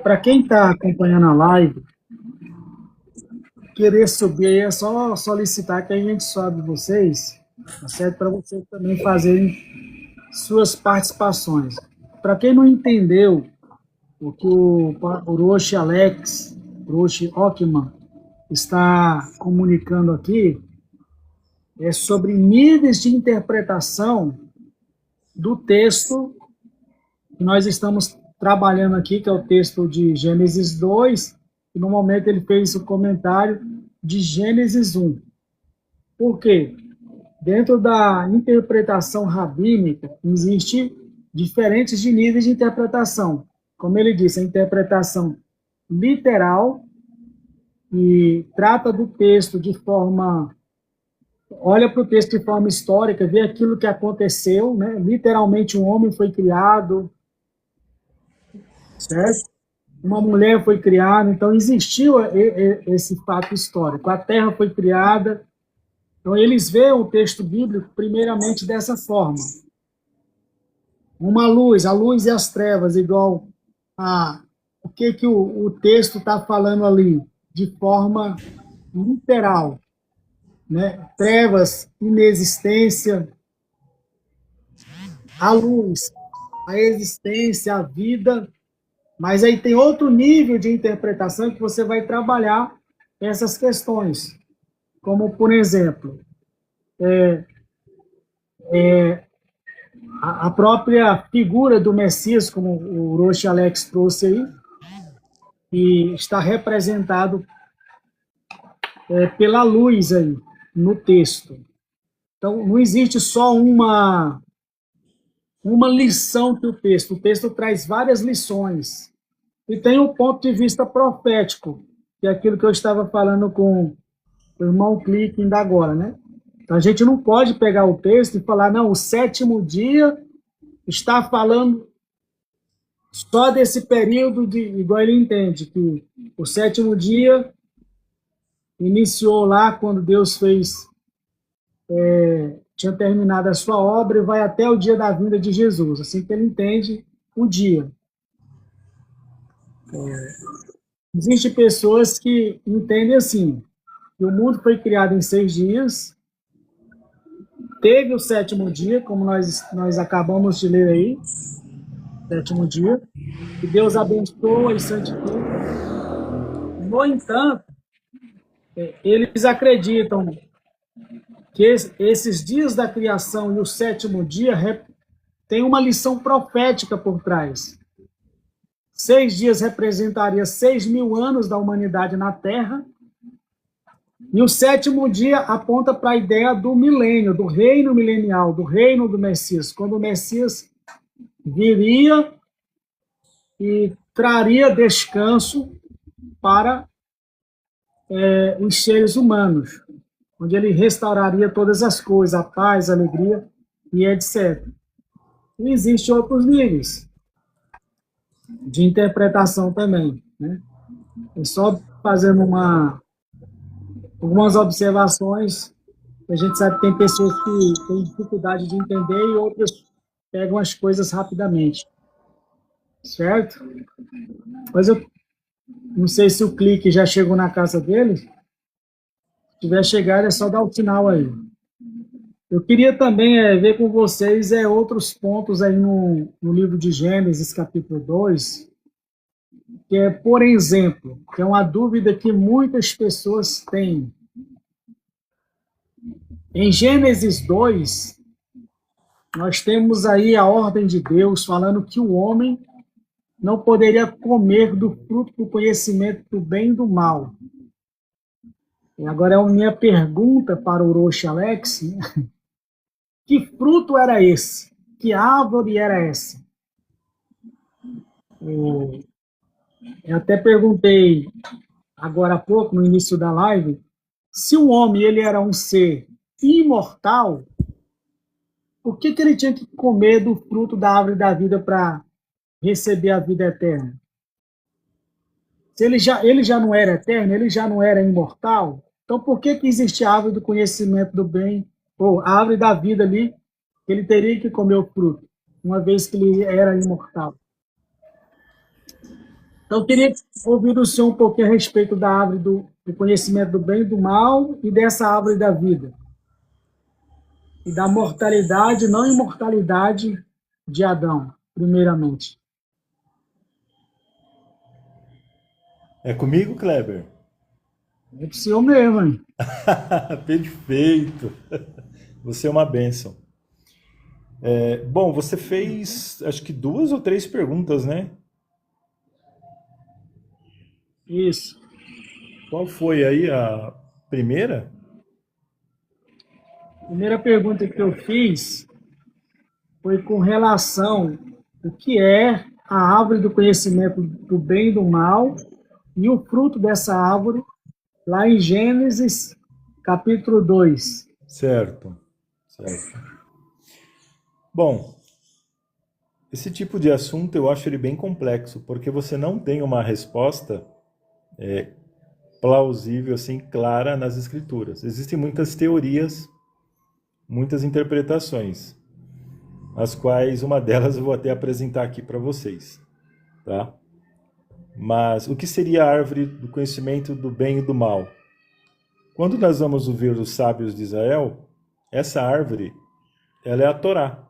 para quem está acompanhando a live, querer subir é só solicitar que a gente sobe vocês, tá certo? Para vocês também fazerem suas participações. Para quem não entendeu o que o Roshi Alex, Roshi Ockman, está comunicando aqui, é sobre níveis de interpretação do texto que nós estamos trabalhando aqui, que é o texto de Gênesis 2, e no momento ele fez o comentário de Gênesis 1. Por quê? Dentro da interpretação rabínica, existe diferentes de níveis de interpretação. Como ele disse, a interpretação literal, que trata do texto de forma... olha para o texto de forma histórica, vê aquilo que aconteceu, né? Literalmente um homem foi criado, certo? Uma mulher foi criada, então existiu esse fato histórico. A terra foi criada. Então eles veem o texto bíblico primeiramente dessa forma. Uma luz, a luz e as trevas, igual a o que o texto está falando ali, de forma literal. Né? Trevas, inexistência, a luz, a existência, a vida, mas aí tem outro nível de interpretação que você vai trabalhar essas questões, como, por exemplo, a própria figura do Messias, como o Roshi Alex trouxe aí, e está representado pela luz aí, no texto. Então, não existe só uma lição que o texto traz várias lições. E tem um ponto de vista profético, que é aquilo que eu estava falando com o irmão Clique ainda agora, né? Então, a gente não pode pegar o texto e falar, não, o 7º dia está falando só desse período, igual ele entende, que o 7º dia iniciou lá quando Deus tinha terminado a sua obra e vai até o dia da vinda de Jesus, assim que ele entende o dia. Existem pessoas que entendem assim, que o mundo foi criado em 6 dias, teve o 7º dia, como nós acabamos de ler aí, 7º dia, que Deus abençoa e santifica. No entanto, eles acreditam que esses dias da criação e o 7º dia tem uma lição profética por trás. 6 dias representaria 6.000 anos da humanidade na Terra, e o 7º dia aponta para a ideia do milênio, do reino milenial, do reino do Messias, quando o Messias viria e traria descanso para os seres humanos, onde ele restauraria todas as coisas, a paz, a alegria e etc. E existem outros níveis de interpretação também, né? É só fazendo algumas observações, a gente sabe que tem pessoas que têm dificuldade de entender e outras pegam as coisas rapidamente, certo? Mas eu não sei se o Clique já chegou na casa dele. Se tiver chegado, é só dar o sinal aí. Eu queria também ver com vocês outros pontos aí no livro de Gênesis, capítulo 2, que é, por exemplo, que é uma dúvida que muitas pessoas têm. Em Gênesis 2, nós temos aí a ordem de Deus falando que o homem não poderia comer do fruto do conhecimento do bem e do mal. E agora é a minha pergunta para o Orochi Alex, né? Que fruto era esse? Que árvore era essa? Eu até perguntei agora há pouco, no início da live, se o homem ele era um ser imortal, por que ele tinha que comer do fruto da árvore da vida para receber a vida eterna? Se ele já não era eterno, ele já não era imortal, então por que existe a árvore do conhecimento do bem, ou a árvore da vida ali, ele teria que comer o fruto, uma vez que ele era imortal? Então, eu queria ouvir do senhor um pouquinho a respeito da árvore do conhecimento do bem e do mal e dessa árvore da vida. E da mortalidade, não imortalidade de Adão, primeiramente. É comigo, Kleber? É pro senhor mesmo, hein? Perfeito. Você é uma bênção. Bom, você fez, acho que 2 ou 3 perguntas, né? Isso. Qual foi aí a primeira? A primeira pergunta que eu fiz foi com relação ao que é a árvore do conhecimento do bem e do mal e o fruto dessa árvore, lá em Gênesis, capítulo 2. Certo. Bom, esse tipo de assunto eu acho ele bem complexo, porque você não tem uma resposta plausível, assim, clara nas escrituras. Existem muitas teorias, muitas interpretações, as quais uma delas eu vou até apresentar aqui para vocês, tá? Mas o que seria a árvore do conhecimento do bem e do mal? Quando nós vamos ouvir os sábios de Israel, essa árvore, ela é a Torá.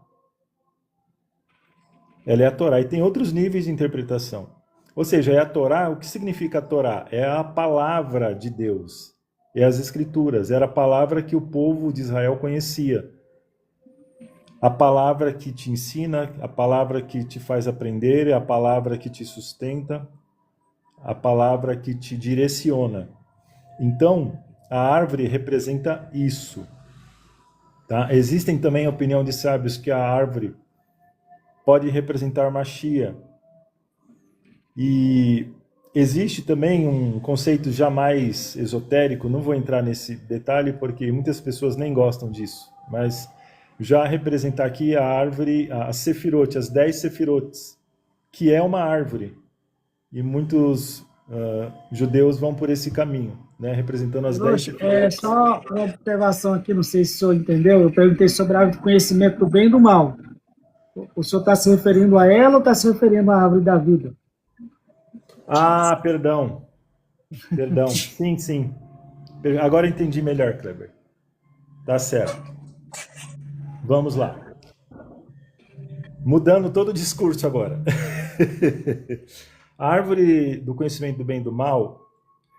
Ela é a Torá e tem outros níveis de interpretação. Ou seja, é a Torá, o que significa a Torá? É a palavra de Deus, é as escrituras, era a palavra que o povo de Israel conhecia. A palavra que te ensina, a palavra que te faz aprender, é a palavra que te sustenta, a palavra que te direciona. Então, a árvore representa isso. Tá? Existem também a opinião de sábios que a árvore pode representar Mashiach. E existe também um conceito já mais esotérico, não vou entrar nesse detalhe porque muitas pessoas nem gostam disso, mas já representar aqui a árvore, a Sefirot, as 10 Sefirotes, que é uma árvore. E muitos judeus vão por esse caminho, né, representando as 10 Sefirot. Só uma observação aqui, não sei se o senhor entendeu, eu perguntei sobre a árvore de conhecimento do bem e do mal. O senhor está se referindo a ela ou está se referindo à árvore da vida? Ah, perdão. Sim, sim. Agora entendi melhor, Kleber. Tá certo. Vamos lá. Mudando todo o discurso agora. A árvore do conhecimento do bem e do mal,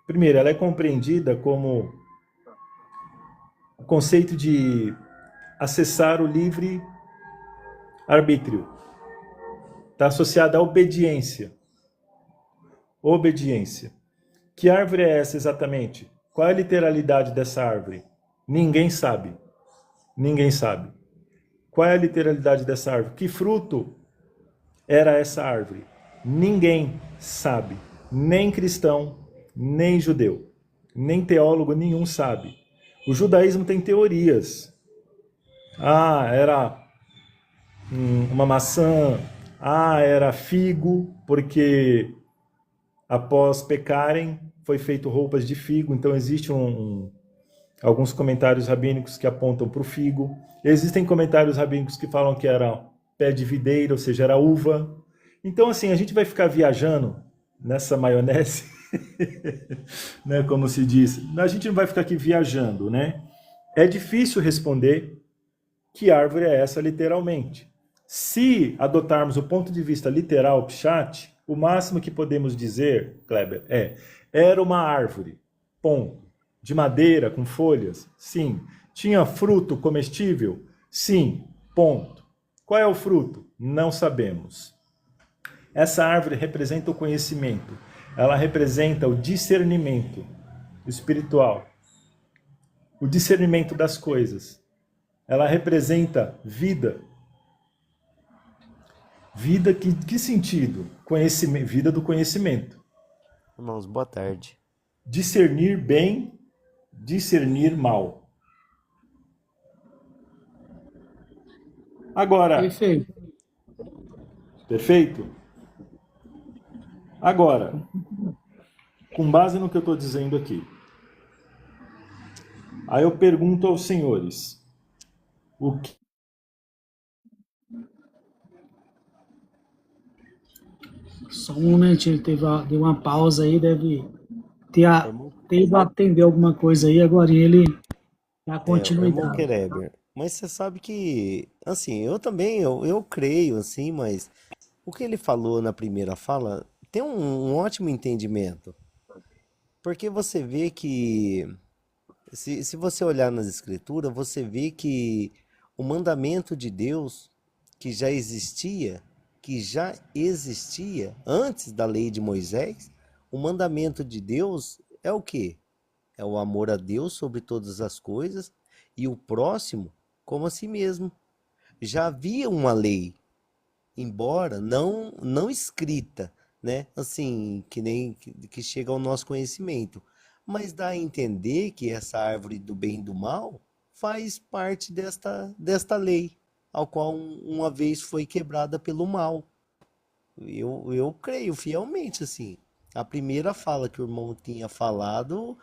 primeiro, ela é compreendida como o conceito de acessar o livre arbítrio. Está associada à obediência. Obediência. Que árvore é essa exatamente? Qual é a literalidade dessa árvore? Ninguém sabe. Ninguém sabe. Qual é a literalidade dessa árvore? Que fruto era essa árvore? Ninguém sabe. Nem cristão, nem judeu. Nem teólogo nenhum sabe. O judaísmo tem teorias. Ah, era uma maçã. Ah, era figo, porque após pecarem, foi feito roupas de figo. Então, existem alguns comentários rabínicos que apontam para o figo. Existem comentários rabínicos que falam que era pé de videira, ou seja, era uva. Então, assim, a gente vai ficar viajando nessa maionese, né, como se diz. A gente não vai ficar aqui viajando, né? É difícil responder que árvore é essa literalmente. Se adotarmos o ponto de vista literal, pshat, o máximo que podemos dizer, Kleber, era uma árvore, ponto. De madeira, com folhas? Sim. Tinha fruto comestível? Sim, ponto. Qual é o fruto? Não sabemos. Essa árvore representa o conhecimento. Ela representa o discernimento espiritual. O discernimento das coisas. Ela representa vida. Vida, que sentido? Conhecimento, vida do conhecimento. Irmãos, boa tarde. Discernir bem, discernir mal. Agora... Perfeito. Perfeito? Agora, com base no que eu estou dizendo aqui, aí eu pergunto aos senhores, o que... Só um momentinho, deu uma pausa aí, deve atender alguma coisa aí, agora ele dá Irmão continuidade. Kereber, mas você sabe que, assim, eu também, eu creio, assim, mas o que ele falou na primeira fala tem um ótimo entendimento. Porque você vê que, se você olhar nas escrituras, você vê que o mandamento de Deus, que já existia antes da lei de Moisés, o mandamento de Deus é o quê? É o amor a Deus sobre todas as coisas e o próximo como a si mesmo. Já havia uma lei, embora não escrita, né? Assim, que chega ao nosso conhecimento, mas dá a entender que essa árvore do bem e do mal faz parte desta lei, ao qual uma vez foi quebrada pelo mal. Eu creio fielmente, assim. A primeira fala que o irmão tinha falado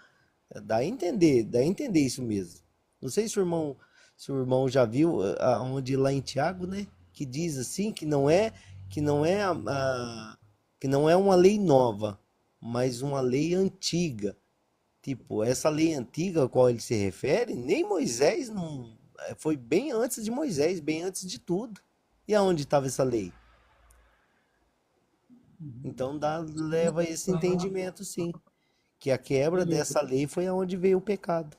dá a entender isso mesmo. Não sei se o irmão já viu onde lá em Tiago, né, que diz assim que não é uma lei nova, mas uma lei antiga. Tipo, essa lei antiga a qual ele se refere, nem Moisés não foi bem antes de Moisés, bem antes de tudo. E aonde estava essa lei? Então leva a esse entendimento, sim, que a quebra dessa lei foi aonde veio o pecado,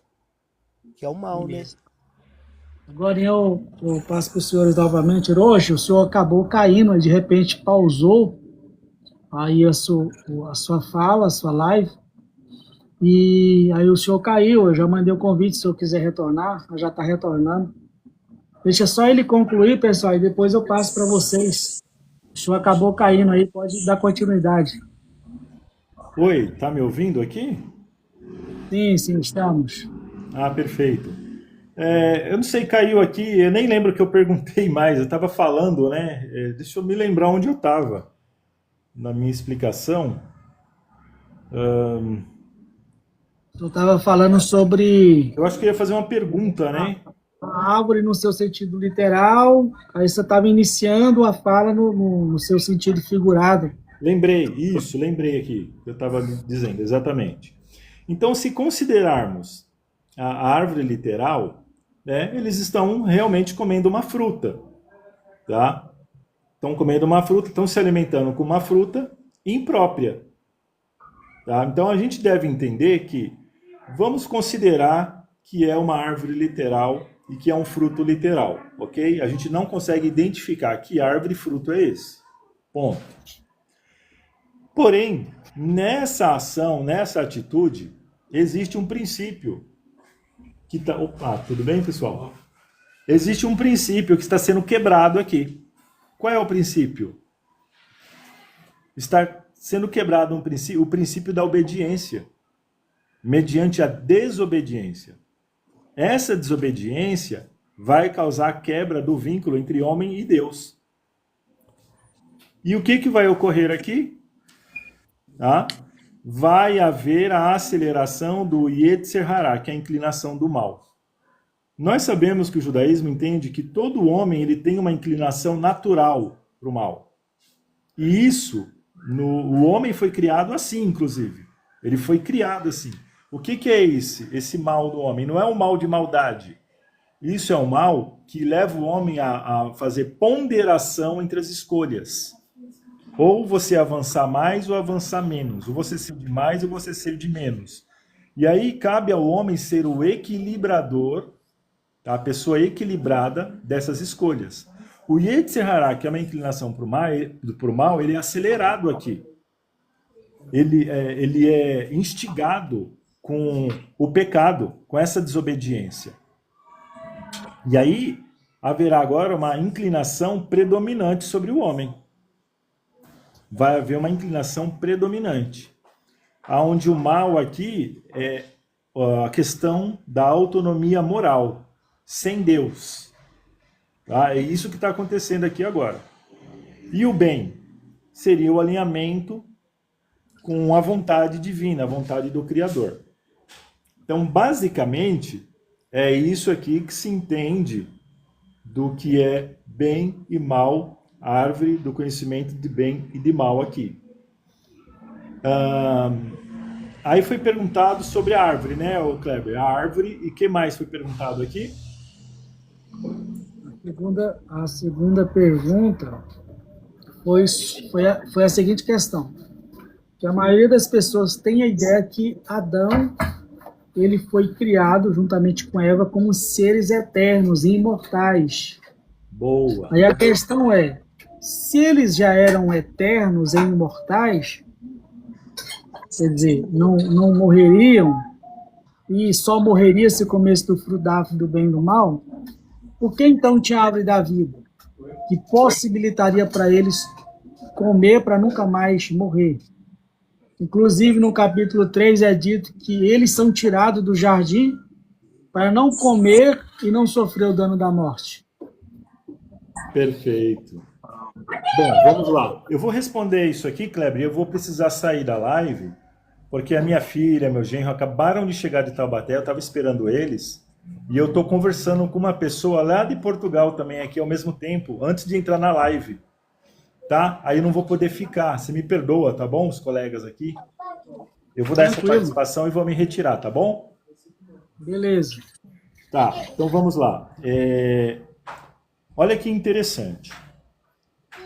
que é o mal, né? Agora eu passo para os senhores novamente. Hoje o senhor acabou caindo, de repente pausou. aí a sua fala, a sua live, e aí o senhor caiu, eu já mandei o convite, se o senhor quiser retornar, já está retornando. Deixa só ele concluir, pessoal, e depois eu passo para vocês. O senhor acabou caindo aí, pode dar continuidade. Oi, tá me ouvindo aqui? Sim, sim, estamos. Ah, perfeito. Eu não sei, caiu aqui, eu nem lembro que eu perguntei mais, eu estava falando, né? Deixa eu me lembrar onde eu estava na minha explicação. Eu estava falando sobre Eu acho que eu ia fazer uma pergunta, né? a árvore no seu sentido literal, aí você estava iniciando a fala no seu sentido figurado. Lembrei aqui, eu estava dizendo, exatamente. Então, se considerarmos a árvore literal, né, eles estão realmente comendo uma fruta, tá? Estão comendo uma fruta, estão se alimentando com uma fruta imprópria, tá? Então, a gente deve entender que vamos considerar que é uma árvore literal e que é um fruto literal, ok? A gente não consegue identificar que árvore e fruto é esse. Ponto. Porém, nessa ação, nessa atitude, existe um princípio que está... Opa, tudo bem, pessoal? Existe um princípio que está sendo quebrado aqui. Qual é o princípio? Está sendo quebrado o princípio da obediência, mediante a desobediência. Essa desobediência vai causar a quebra do vínculo entre homem e Deus. E o que vai ocorrer aqui? Tá? Vai haver a aceleração do Yetzer Hará, que é a inclinação do mal. Nós sabemos que o judaísmo entende que todo homem ele tem uma inclinação natural para o mal. E isso, o homem foi criado assim, inclusive. Ele foi criado assim. O que é esse mal do homem? Não é um mal de maldade. Isso é um mal que leva o homem a fazer ponderação entre as escolhas. Ou você avançar mais ou avançar menos. Ou você ser de mais ou você ser de menos. E aí cabe ao homem ser o equilibrador, a pessoa equilibrada dessas escolhas. O Yetzer Hará, que é uma inclinação para o mal, ele é acelerado aqui. Ele é instigado com o pecado, com essa desobediência. E aí haverá agora uma inclinação predominante sobre o homem. Vai haver uma inclinação predominante, aonde o mal aqui é a questão da autonomia moral, sem Deus. Tá? É isso que está acontecendo aqui agora. E o bem seria o alinhamento com a vontade divina, a vontade do Criador. Então, basicamente, é isso aqui que se entende do que é bem e mal, a árvore do conhecimento de bem e de mal aqui. Aí foi perguntado sobre a árvore, né, Kleber? A árvore, e o que mais foi perguntado aqui? A segunda pergunta foi a seguinte questão. Que a maioria das pessoas tem a ideia que Adão ele foi criado juntamente com Eva como seres eternos e imortais. Boa. Aí a questão é, se eles já eram eternos e imortais, quer dizer, não morreriam, e só morreria se comesse do fruto da árvore do bem e do mal, por que então tinha a árvore da vida, que possibilitaria para eles comer para nunca mais morrer? Inclusive, no capítulo 3 é dito que eles são tirados do jardim para não comer e não sofrer o dano da morte. Perfeito. Bom, vamos lá. Eu vou responder isso aqui, Kleber, e eu vou precisar sair da live, porque a minha filha, meu genro, acabaram de chegar de Taubaté, eu estava esperando eles, e eu estou conversando com uma pessoa lá de Portugal também, aqui ao mesmo tempo, antes de entrar na live. Tá? Aí eu não vou poder ficar. Você me perdoa, tá bom? Os colegas aqui. Eu vou dar essa participação e vou me retirar, tá bom? Beleza. Tá, então vamos lá. Olha que interessante.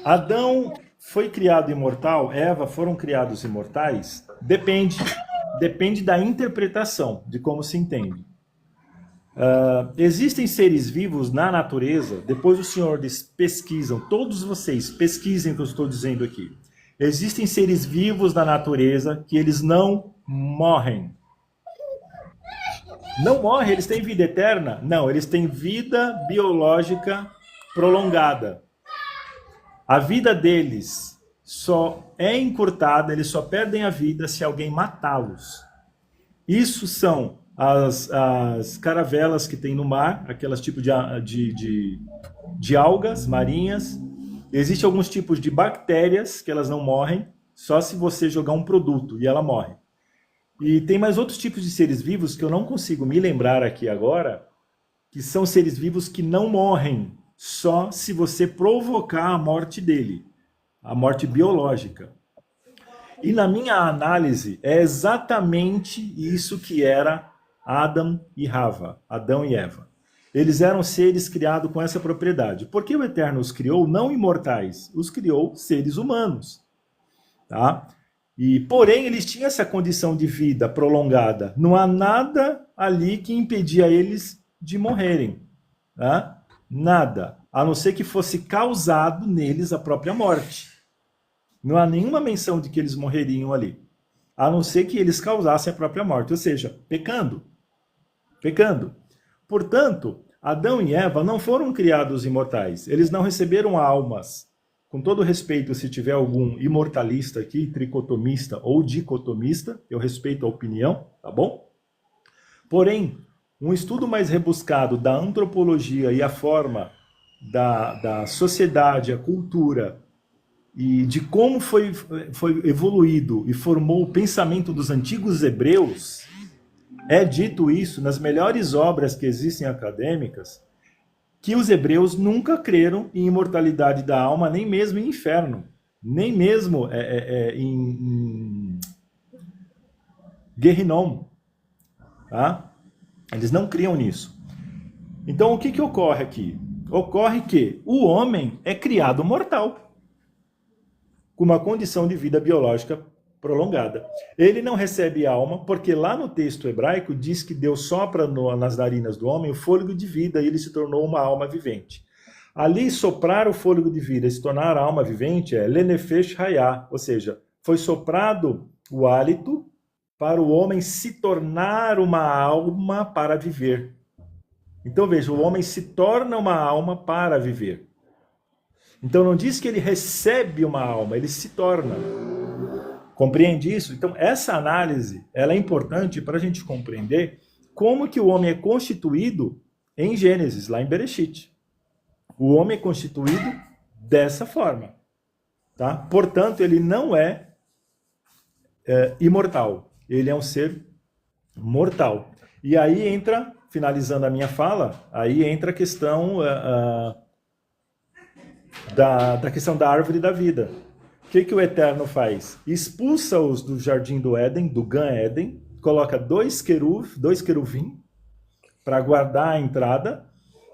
Adão foi criado imortal, Eva foram criados imortais? Depende da interpretação, de como se entende. Existem seres vivos na natureza, depois o Senhor diz, pesquisam, todos vocês pesquisem o que eu estou dizendo aqui. Existem seres vivos na natureza que eles não morrem. Não morrem, eles têm vida eterna? Não, eles têm vida biológica prolongada. A vida deles só é encurtada, eles só perdem a vida se alguém matá-los. Isso são as caravelas que tem no mar, aquelas tipos de algas marinhas. Existem alguns tipos de bactérias que elas não morrem, só se você jogar um produto e ela morre. E tem mais outros tipos de seres vivos que eu não consigo me lembrar aqui agora, que são seres vivos que não morrem, só se você provocar a morte dele, a morte biológica. E na minha análise, é exatamente isso que era Adão e Eva. Eles eram seres criados com essa propriedade. Porque o Eterno os criou não imortais, os criou seres humanos. Tá? E, porém, eles tinham essa condição de vida prolongada. Não há nada ali que impedia eles de morrerem. Tá? Nada. A não ser que fosse causado neles a própria morte. Não há nenhuma menção de que eles morreriam ali. A não ser que eles causassem a própria morte. Ou seja, pecando. Pecando. Portanto, Adão e Eva não foram criados imortais. Eles não receberam almas. Com todo respeito, se tiver algum imortalista aqui, tricotomista ou dicotomista, eu respeito a opinião, tá bom? Porém, um estudo mais rebuscado da antropologia e a forma da sociedade, a cultura, e de como foi evoluído e formou o pensamento dos antigos hebreus, é dito isso nas melhores obras que existem acadêmicas, que os hebreus nunca creram em imortalidade da alma, nem mesmo em inferno, nem mesmo em Gehinnom. Tá? Eles não criam nisso. Então, o que ocorre aqui? Ocorre que o homem é criado mortal, com uma condição de vida biológica prolongada. Ele não recebe alma, porque lá no texto hebraico diz que Deus sopra nas narinas do homem o fôlego de vida e ele se tornou uma alma vivente. Ali, soprar o fôlego de vida e se tornar alma vivente é lenefesh hayah, ou seja, foi soprado o hálito para o homem se tornar uma alma para viver. Então veja, o homem se torna uma alma para viver. Então não diz que ele recebe uma alma, ele se torna. Compreende isso? Então, essa análise ela é importante para a gente compreender como que o homem é constituído em Gênesis, lá em Bereshit. O homem é constituído dessa forma. Tá? Portanto, ele não é imortal. Ele é um ser mortal. E aí entra, finalizando a minha fala, aí entra a questão da questão da árvore da vida. O que o Eterno faz? Expulsa-os do jardim do Éden, do Gan Éden, coloca dois queruvim para guardar a entrada,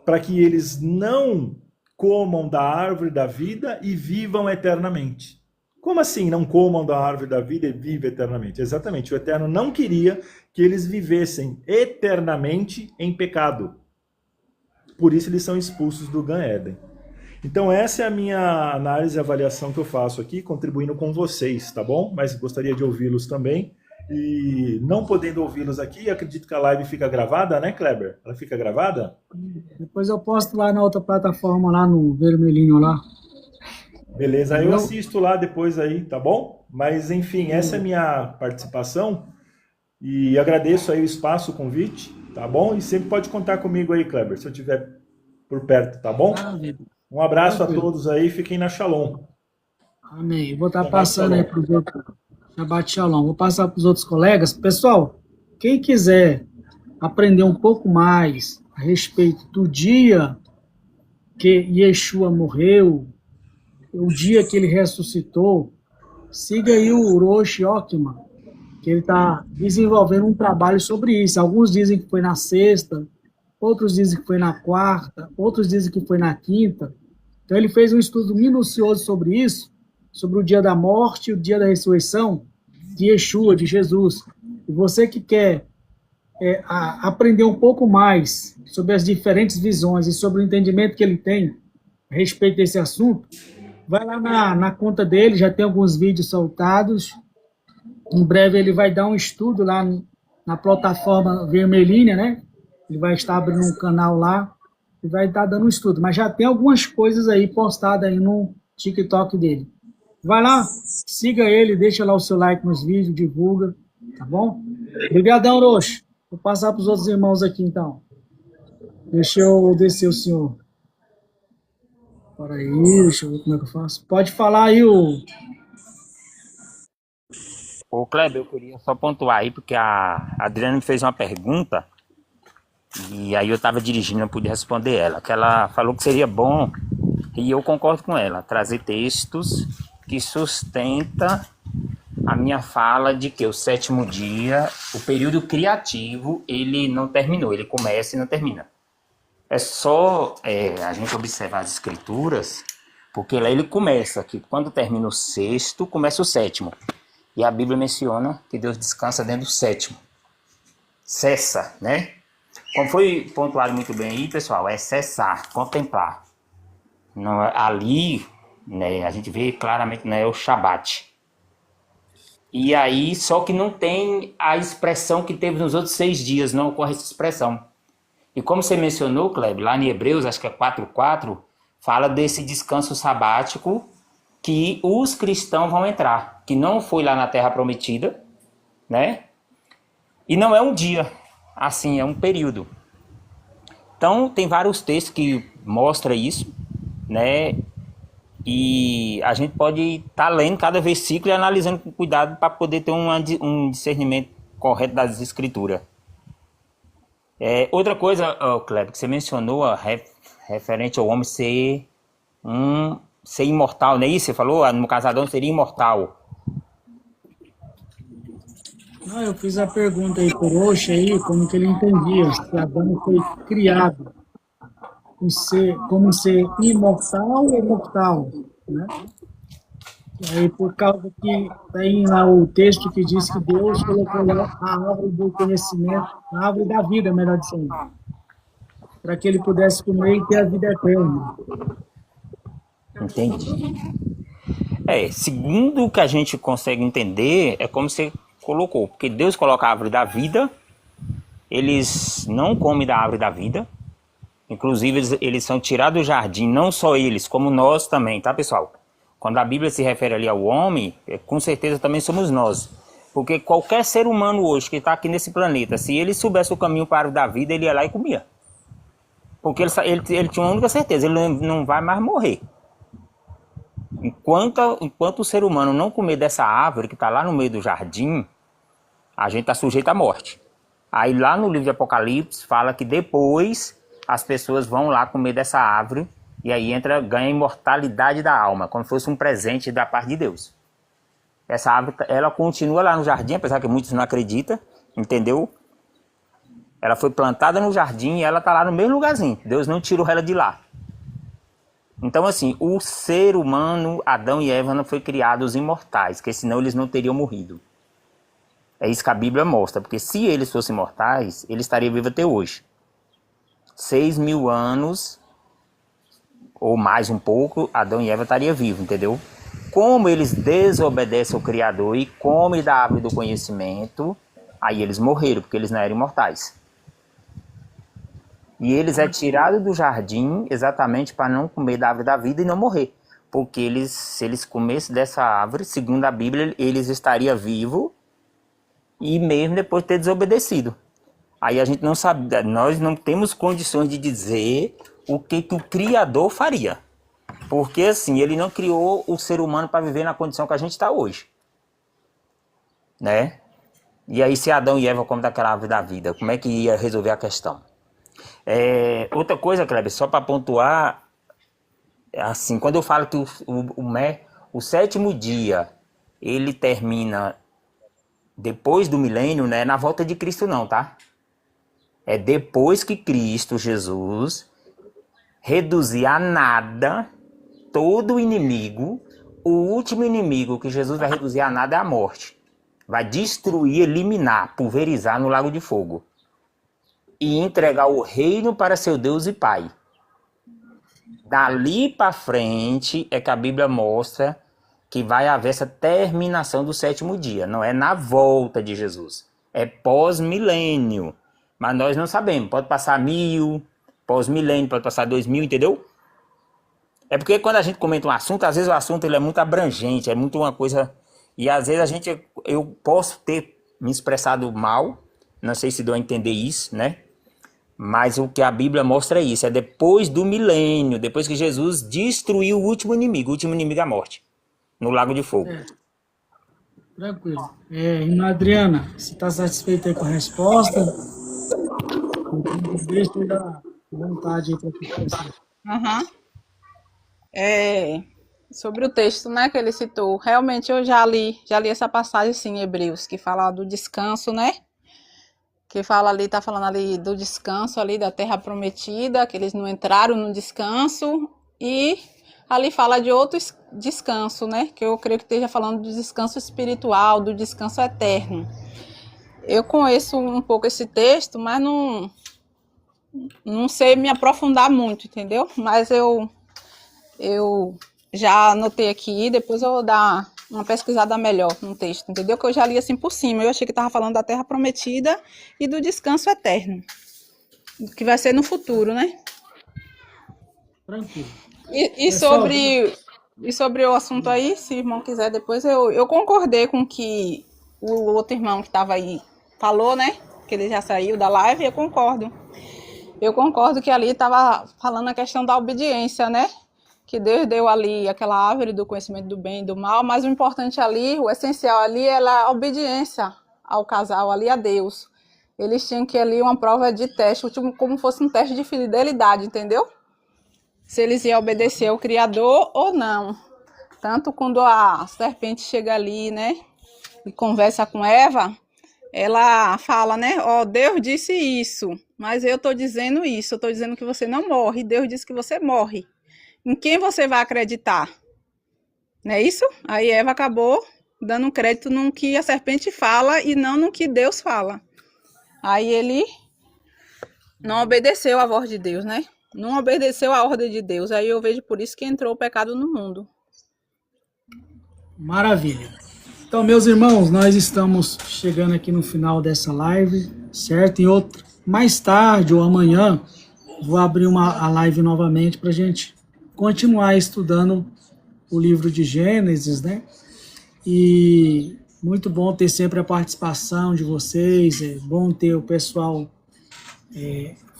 para que eles não comam da árvore da vida e vivam eternamente. Como assim não comam da árvore da vida e vivam eternamente? Exatamente, o Eterno não queria que eles vivessem eternamente em pecado. Por isso eles são expulsos do Gan Éden. Então essa é a minha análise e avaliação que eu faço aqui, contribuindo com vocês, tá bom? Mas gostaria de ouvi-los também. E não podendo ouvi-los aqui, acredito que a live fica gravada, né, Kleber? Ela fica gravada? Depois eu posto lá na outra plataforma, lá no vermelhinho lá. Beleza, aí eu assisto lá depois aí, tá bom? Mas enfim, essa é a minha participação. E agradeço aí o espaço, o convite, tá bom? E sempre pode contar comigo aí, Kleber, se eu estiver por perto, tá bom? Um abraço a todos aí, fiquem na Shalom. Amém. Eu vou estar passando aí para os outros. Shabbat Shalom. Vou passar para os outros colegas. Pessoal, quem quiser aprender um pouco mais a respeito do dia que Yeshua morreu, o dia que ele ressuscitou, siga aí o Rosh Ockman, que ele está desenvolvendo um trabalho sobre isso. Alguns dizem que foi na sexta, outros dizem que foi na quarta, outros dizem que foi na quinta. Então ele fez um estudo minucioso sobre isso, sobre o dia da morte e o dia da ressurreição de Yeshua, de Jesus. E você que quer aprender um pouco mais sobre as diferentes visões e sobre o entendimento que ele tem a respeito desse assunto, Vai lá na conta dele, já tem alguns vídeos soltados. Em breve ele vai dar um estudo lá na plataforma Vermelhinha, né? Ele vai estar abrindo um canal lá e vai estar dando um estudo. Mas já tem algumas coisas aí postadas aí no TikTok dele. Vai lá, siga ele, deixa lá o seu like nos vídeos, divulga, tá bom? Obrigadão, Roxo. Vou passar para os outros irmãos aqui, então. Deixa eu descer o senhor. Para aí, deixa eu ver como é que eu faço. Pode falar aí, Ô, Kleber, eu queria só pontuar aí, porque a Adriana me fez uma pergunta, e aí eu estava dirigindo, não pude responder ela, que ela falou que seria bom, e eu concordo com ela, trazer textos que sustenta a minha fala de que o sétimo dia, o período criativo, ele não terminou, ele começa e não termina. É só a gente observar as escrituras, porque lá ele começa, que quando termina o sexto, começa o sétimo. E a Bíblia menciona que Deus descansa dentro do sétimo. Cessa, né? Como foi pontuado muito bem aí, pessoal, é cessar, contemplar. Não, ali, né, a gente vê claramente, né, o Shabat. E aí, só que não tem a expressão que teve nos outros 6 dias, não ocorre essa expressão. E como você mencionou, Kleber, lá em Hebreus, acho que é 4:4, fala desse descanso sabático que os cristãos vão entrar, que não foi lá na Terra Prometida, né? E não é um dia, assim, é um período. Então, tem vários textos que mostram isso, né? E a gente pode estar lendo cada versículo e analisando com cuidado para poder ter um discernimento correto das escrituras. Outra coisa, Kleber, que você mencionou, referente ao homem ser imortal, não é isso? Você falou, no caso Adão seria imortal. Não, eu fiz a pergunta aí por Roxo aí, como que ele entendia, se Adão foi criado como um ser imortal ou mortal, né? E aí, por causa que tem lá o texto que diz que Deus colocou lá a árvore do conhecimento, a árvore da vida, melhor dizendo, para que ele pudesse comer e ter a vida eterna. Entendi. Segundo o que a gente consegue entender, é como você colocou, porque Deus coloca a árvore da vida, eles não comem da árvore da vida, inclusive eles são tirados do jardim, não só eles, como nós também, tá, pessoal? Quando a Bíblia se refere ali ao homem, com certeza também somos nós. Porque qualquer ser humano hoje que está aqui nesse planeta, se ele soubesse o caminho para a árvore da vida, ele ia lá e comia. Porque ele tinha uma única certeza, ele não vai mais morrer. Enquanto o ser humano não comer dessa árvore que está lá no meio do jardim, a gente está sujeito à morte. Aí lá no livro de Apocalipse fala que depois as pessoas vão lá comer dessa árvore e aí ganha a imortalidade da alma, como se fosse um presente da parte de Deus. Essa árvore, ela continua lá no jardim, apesar que muitos não acreditam, entendeu? Ela foi plantada no jardim e ela está lá no mesmo lugarzinho. Deus não tirou ela de lá. Então, assim, o ser humano, Adão e Eva, não foi criados imortais, porque senão eles não teriam morrido. É isso que a Bíblia mostra, porque se eles fossem mortais, eles estariam vivos até hoje. 6.000 anos, ou mais um pouco, Adão e Eva estariam vivos, entendeu? Como eles desobedecem ao Criador e comem da árvore do conhecimento, aí eles morreram, porque eles não eram imortais. E eles é tirado do jardim exatamente para não comer da árvore da vida e não morrer. Porque se eles comessem dessa árvore, segundo a Bíblia, eles estariam vivos e mesmo depois de ter desobedecido. Aí a gente não sabe, nós não temos condições de dizer o que o Criador faria. Porque assim, ele não criou o ser humano para viver na condição que a gente está hoje. Né? E aí se Adão e Eva comem daquela árvore da vida, como é que ia resolver a questão? Outra coisa, Kleber, só para pontuar, assim, quando eu falo que o sétimo dia ele termina depois do milênio, não é na volta de Cristo não, tá? É depois que Cristo Jesus reduzir a nada todo inimigo. O último inimigo que Jesus vai reduzir a nada é a morte. Vai destruir, eliminar, pulverizar no lago de fogo. E entregar o reino para seu Deus e Pai. Dali para frente é que a Bíblia mostra que vai haver essa terminação do sétimo dia. Não é na volta de Jesus. É pós-milênio. Mas nós não sabemos. Pode passar 1000, pós-milênio, pode passar 2000, entendeu? É porque quando a gente comenta um assunto, às vezes o assunto ele é muito abrangente, é muito uma coisa... E às vezes eu posso ter me expressado mal, não sei se deu a entender isso, né? Mas o que a Bíblia mostra é isso, é depois do milênio, depois que Jesus destruiu o último inimigo é a morte, no Lago de Fogo. Tranquilo. Irmã Adriana, você está satisfeita aí com a resposta? Deixa eu dar vontade aí para você. Aham. Sobre o texto, né, que ele citou, realmente eu já li essa passagem, sim, em Hebreus, que fala do descanso, né? Que fala ali, tá falando ali do descanso ali da terra prometida, que eles não entraram no descanso, e ali fala de outro descanso, né? Que eu creio que esteja falando do descanso espiritual, do descanso eterno. Eu conheço um pouco esse texto, mas não sei me aprofundar muito, entendeu? Mas eu já anotei aqui, depois eu vou dar uma pesquisada melhor no texto, entendeu? Que eu já li assim por cima. Eu achei que estava falando da terra prometida e do descanso eterno, que vai ser no futuro, né? Tranquilo. E sobre o assunto aí, se o irmão quiser depois, eu concordei com o que o outro irmão que estava aí falou, né? Que ele já saiu da live, eu concordo. Eu concordo que ali estava falando a questão da obediência, né? Que Deus deu ali aquela árvore do conhecimento do bem e do mal, mas o importante ali, o essencial ali, é a obediência ao casal ali, a Deus. Eles tinham que ali uma prova de teste, como fosse um teste de fidelidade, entendeu? Se eles iam obedecer ao Criador ou não. Tanto quando a serpente chega ali, né, e conversa com Eva, ela fala, né, Deus disse isso, mas eu estou dizendo isso, eu estou dizendo que você não morre, Deus disse que você morre. Em quem você vai acreditar? Não é isso? Aí Eva acabou dando crédito no que a serpente fala e não no que Deus fala. Aí ele não obedeceu à voz de Deus, né? Não obedeceu à ordem de Deus. Aí eu vejo por isso que entrou o pecado no mundo. Maravilha. Então, meus irmãos, nós estamos chegando aqui no final dessa live, certo? Mais tarde ou amanhã, vou abrir a live novamente para a gente continuar estudando o livro de Gênesis, né? E muito bom ter sempre a participação de vocês, é bom ter o pessoal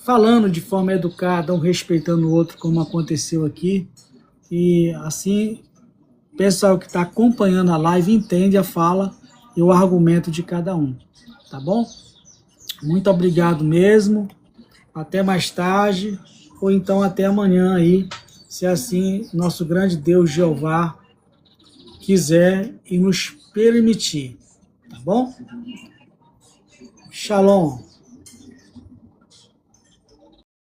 falando de forma educada, um respeitando o outro, como aconteceu aqui. E assim, o pessoal que está acompanhando a live entende a fala e o argumento de cada um, tá bom? Muito obrigado mesmo, até mais tarde, ou então até amanhã aí, se assim nosso grande Deus Jeová quiser e nos permitir, tá bom? Shalom.